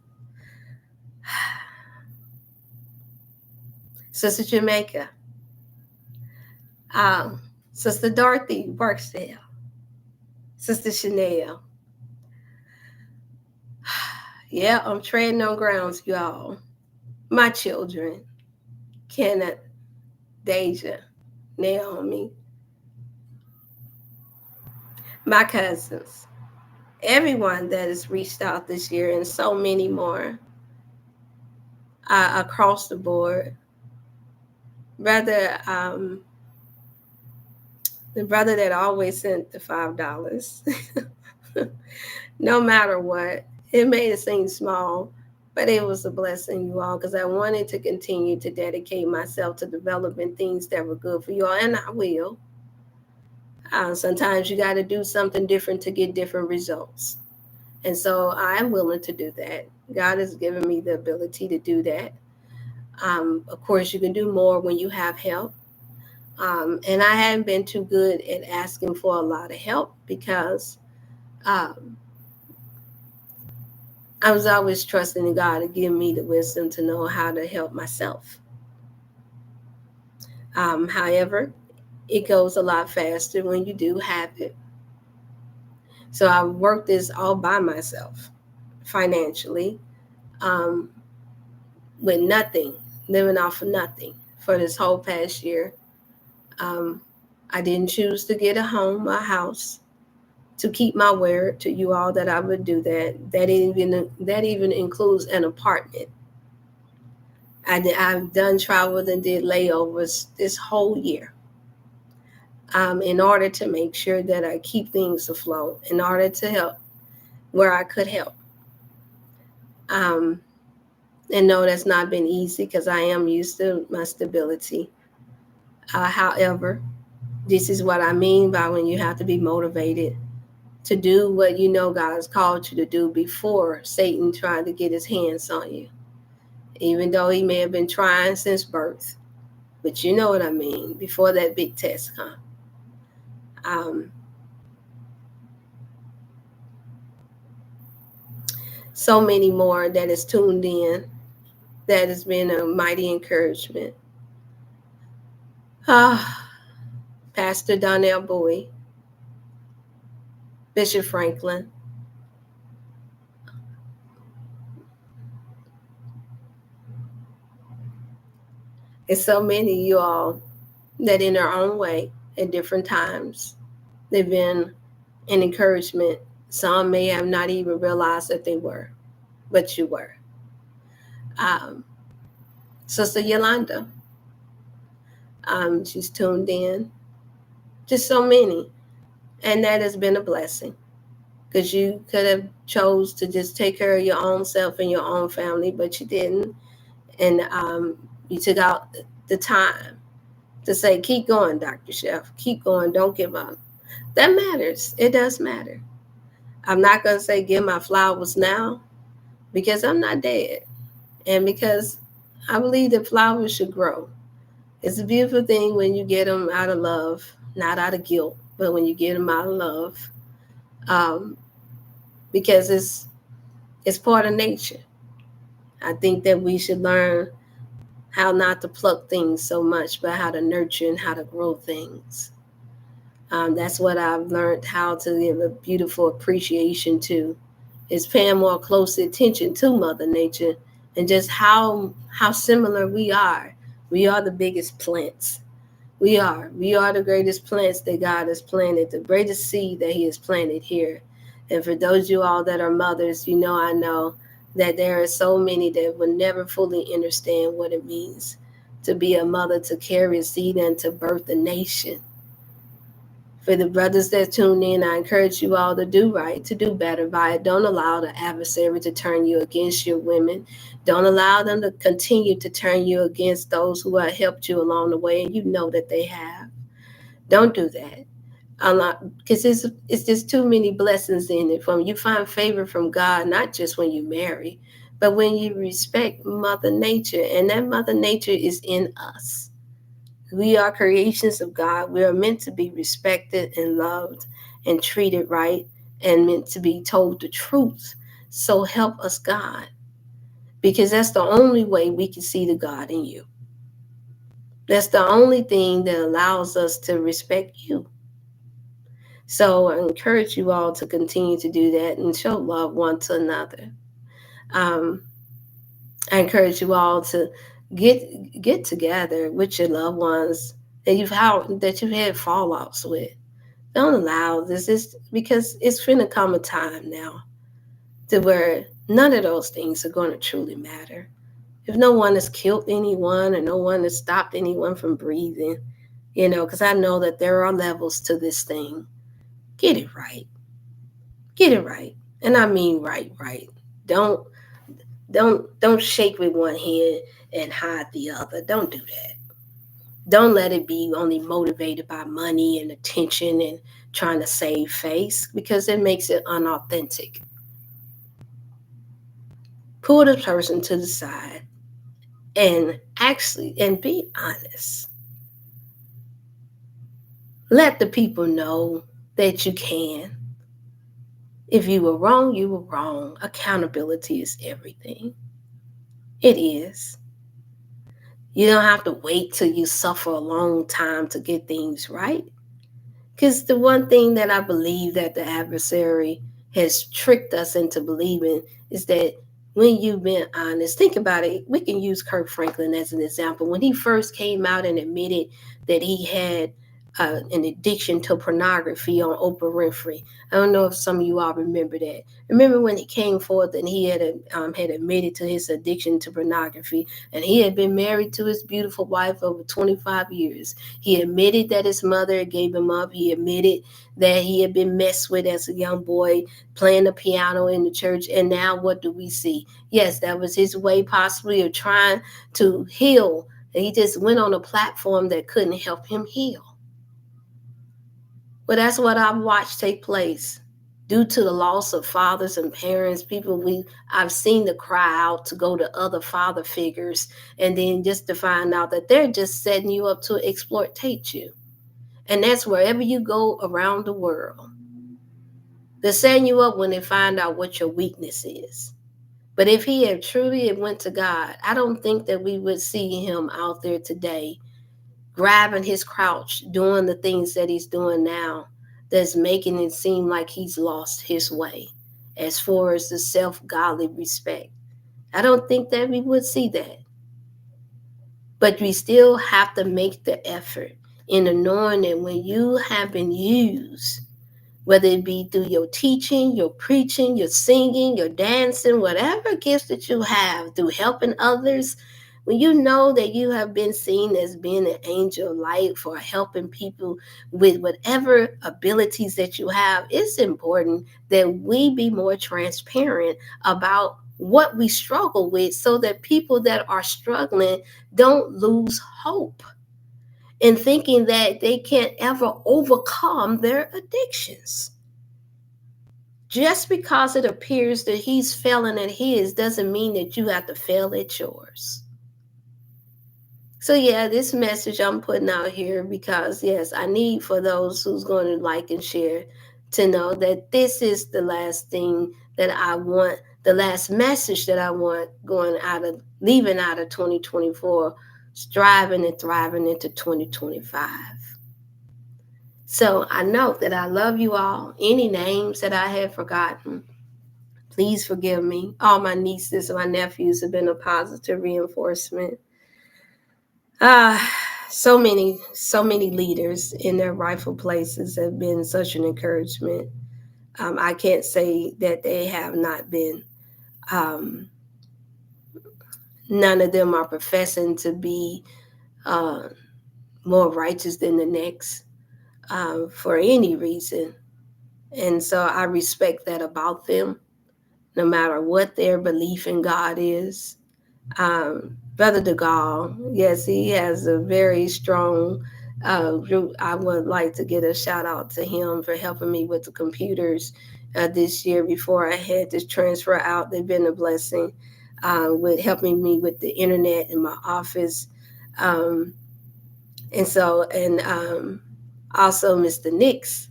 Sister Jamaica, Sister Dorothy Barksdale, Sister Chanel. Yeah, I'm treading on grounds, y'all. My children, Kenneth, Deja, Naomi, my cousins, everyone that has reached out this year, and so many more across the board. Brother, the brother that always sent the $5. No matter what. It made it seem small, but it was a blessing, you all, because I wanted to continue to dedicate myself to developing things that were good for you all, and I will. Sometimes you got to do something different to get different results. And so I'm willing to do that. God has given me the ability to do that. Of course, you can do more when you have help. And I haven't been too good at asking for a lot of help because um, I was always trusting in God to give me the wisdom to know how to help myself. However, it goes a lot faster when you do have it. So I worked this all by myself financially, um, with nothing, living off of nothing for this whole past year. Um, I didn't choose to get a home, a house, to keep my word to you all that I would do that. That even includes an apartment. I've done traveled and did layovers this whole year, in order to make sure that I keep things afloat, in order to help where I could help. Um, and no, that's not been easy because I am used to my stability. However, this is what I mean by when you have to be motivated to do what you know God has called you to do before Satan tried to get his hands on you. Even though he may have been trying since birth. But you know what I mean, before that big test comes. Um, so many more that is tuned in. That has been a mighty encouragement. Ah, Pastor Donnell Bowie, Bishop Franklin. And so many of you all that in their own way at different times, they've been an encouragement. Some may have not even realized that they were, but you were. Um, Sister Yolanda, she's tuned in. Just so many. And that has been a blessing because you could have chose to just take care of your own self and your own family, but you didn't. And you took out the time to say, keep going, Dr. Chef. Keep going. Don't give up. That matters. It does matter. I'm not going to say give my flowers now because I'm not dead. And because I believe that flowers should grow. It's a beautiful thing when you get them out of love, not out of guilt, but when you get them out of love, um, because it's part of nature. I think that we should learn how not to pluck things so much, but how to nurture and how to grow things. That's what I've learned how to give a beautiful appreciation to, is paying more close attention to Mother Nature and just how similar we are. We are the biggest plants. We are. We are the greatest plants that God has planted, the greatest seed that He has planted here. And for those of you all that are mothers, I know that there are so many that will never fully understand what it means to be a mother, to carry a seed, and to birth a nation. For the brothers that tune in, I encourage you all to do right, to do better by it. Don't allow the adversary to turn you against your women. Don't allow them to continue to turn you against those who have helped you along the way, and you know that they have. Don't do that. Because it's just too many blessings in it. From you find favor from God, not just when you marry, but when you respect Mother Nature, and that Mother Nature is in us. We are creations of God. We are meant to be respected and loved and treated right and meant to be told the truth. So help us, God, because that's the only way we can see the God in you. That's the only thing that allows us to respect you. So I encourage you all to continue to do that and show love one to another. Um, I encourage you all to get together with your loved ones that you've had fallouts with. Don't allow this is because it's finna come a time now to where none of those things are going to truly matter. If no one has killed anyone or no one has stopped anyone from breathing, because I know that there are levels to this thing. Get it right. Get it right. And I mean right. Don't don't shake with one hand and hide the other. Don't do that. Don't let it be only motivated by money and attention and trying to save face, because it makes it unauthentic. Pull the person to the side and be honest. Let the people know that you can. If you were wrong, you were wrong. Accountability is everything. It is. You don't have to wait till you suffer a long time to get things right. Because the one thing that I believe that the adversary has tricked us into believing is that when you've been honest, think about it. We can use Kirk Franklin as an example. When he first came out and admitted that he had an addiction to pornography on Oprah Winfrey. I don't know if some of you all remember that. Remember when he came forth and he had admitted to his addiction to pornography, and he had been married to his beautiful wife over 25 years. He admitted that his mother gave him up. He admitted that he had been messed with as a young boy, playing the piano in the church. And now what do we see? Yes, that was his way possibly of trying to heal. He just went on a platform that couldn't help him heal. But that's what I've watched take place. Due to the loss of fathers and parents, I've seen the cry out to go to other father figures, and then just to find out that they're just setting you up to exploitate you. And that's wherever you go around the world. They're setting you up when they find out what your weakness is. But if he had truly went to God, I don't think that we would see him out there today grabbing his crouch, doing the things that he's doing now, that's making it seem like he's lost his way as far as the self-godly respect. I don't think that we would see that. But we still have to make the effort in the knowing that when you have been used, whether it be through your teaching, your preaching, your singing, your dancing, whatever gifts that you have, through helping others, when you know that you have been seen as being an angel of light for helping people with whatever abilities that you have, it's important that we be more transparent about what we struggle with, so that people that are struggling don't lose hope in thinking that they can't ever overcome their addictions. Just because it appears that he's failing at his doesn't mean that you have to fail at yours. So yeah, this message I'm putting out here because, yes, I need for those who's going to like and share to know that this is the last thing that I want, the last message that I want leaving out of 2024, striving and thriving into 2025. So I know that I love you all. Any names that I have forgotten, please forgive me. All my nieces and my nephews have been a positive reinforcement. So many leaders in their rightful places have been such an encouragement. I can't say that they have not been. None of them are professing to be more righteous than the next for any reason. And so I respect that about them, no matter what their belief in God is. Brother DeGaulle, yes, he has a very strong group. I would like to get a shout out to him for helping me with the computers this year before I had to transfer out. They've been a blessing with helping me with the internet in my office. And also Mr. Nix,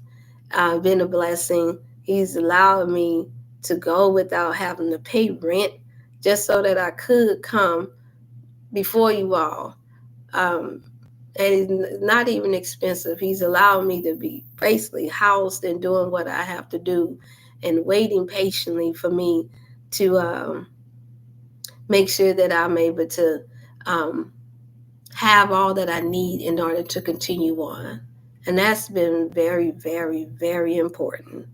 been a blessing. He's allowed me to go without having to pay rent, just so that I could come before you all. And it's not even expensive. He's allowed me to be basically housed and doing what I have to do, and waiting patiently for me to make sure that I'm able to have all that I need in order to continue on. And that's been very, very, very important.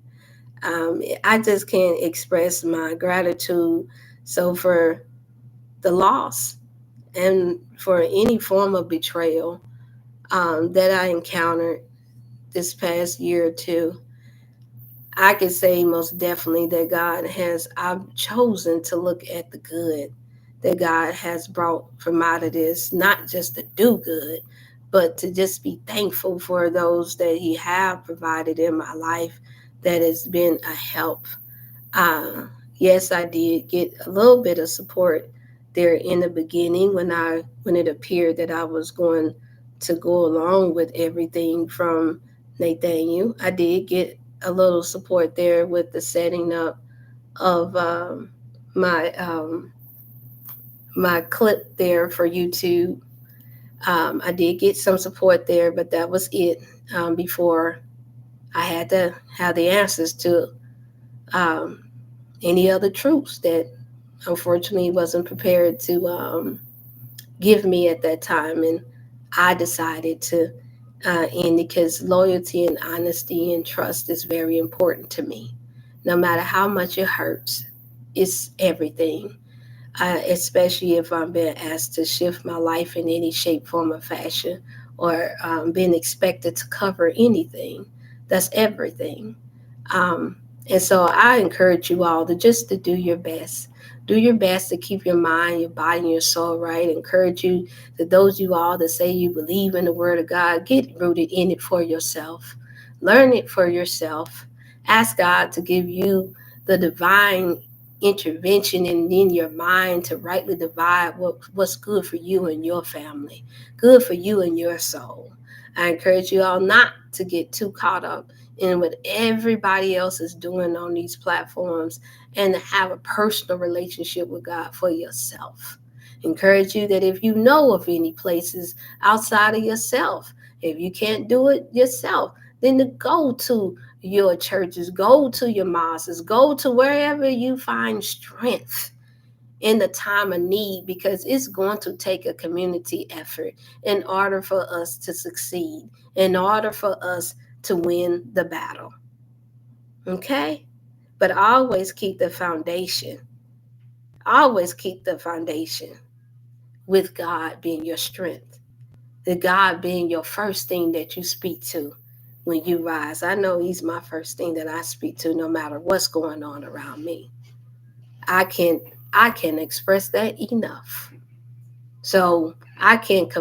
I just can't express my gratitude. So for the loss and for any form of betrayal that I encountered this past year or two, I can say most definitely that I've chosen to look at the good that God has brought from out of this, not just to do good, but to just be thankful for those that He have provided in my life that has been a help. Uh, yes, I did get a little bit of support there in the beginning when it appeared that I was going to go along with everything from Nathaniel. I did get a little support there with the setting up of my my clip there for YouTube. I did get some support there, but that was it. Before I had to have the answers to um, any other troops that unfortunately wasn't prepared to give me at that time. And I decided to end because loyalty and honesty and trust is very important to me. No matter how much it hurts, it's everything. Especially if I'm being asked to shift my life in any shape, form, or fashion, or being expected to cover anything. That's everything. Um, and so I encourage you all to do your best. Do your best to keep your mind, your body, and your soul right. Encourage you that those you all that say you believe in the Word of God, get rooted in it for yourself. Learn it for yourself. Ask God to give you the divine intervention in your mind to rightly divide what's good for you and your family, good for you and your soul. I encourage you all not to get too caught up in what everybody else is doing on these platforms and to have a personal relationship with God for yourself. Encourage you that if you know of any places outside of yourself, if you can't do it yourself, then to go to your churches, go to your mosques, go to wherever you find strength in the time of need, because it's going to take a community effort in order for us to succeed, in order for us to win the battle. Okay? But always keep the foundation. Always keep the foundation with God being your strength, the God being your first thing that you speak to when you rise. I know He's my first thing that I speak to no matter what's going on around me. I can I can express that enough. So I can't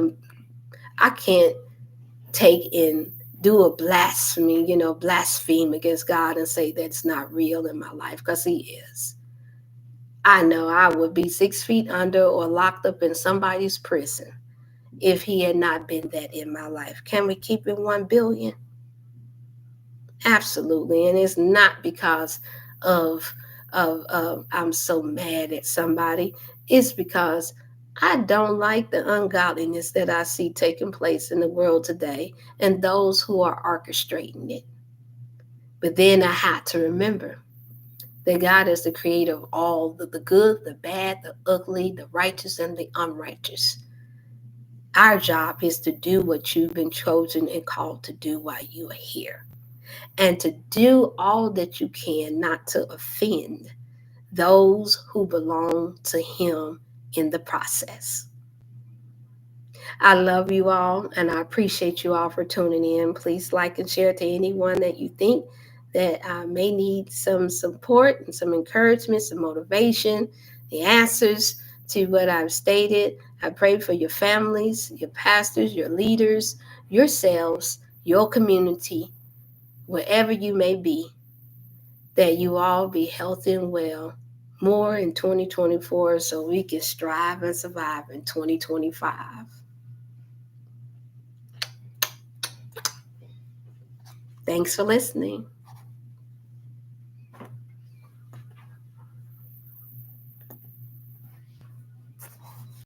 take and do a blasphemy, blaspheme against God and say that's not real in my life, because He is. I know I would be 6 feet under or locked up in somebody's prison if He had not been that in my life. Can we keep it 1 billion? Absolutely. And it's not because of I'm so mad at somebody. It's because I don't like the ungodliness that I see taking place in the world today and those who are orchestrating it. But then I had to remember that God is the creator of all the good, the bad, the ugly, the righteous, and the unrighteous. Our job is to do what you've been chosen and called to do while you are here, and to do all that you can not to offend those who belong to Him in the process. I love you all and I appreciate you all for tuning in. Please like and share to anyone that you think that may need some support and some encouragement, some motivation, the answers to what I've stated. I pray for your families, your pastors, your leaders, yourselves, your community, wherever you may be, that you all be healthy and well more in 2024 so we can strive and survive in 2025. Thanks for listening.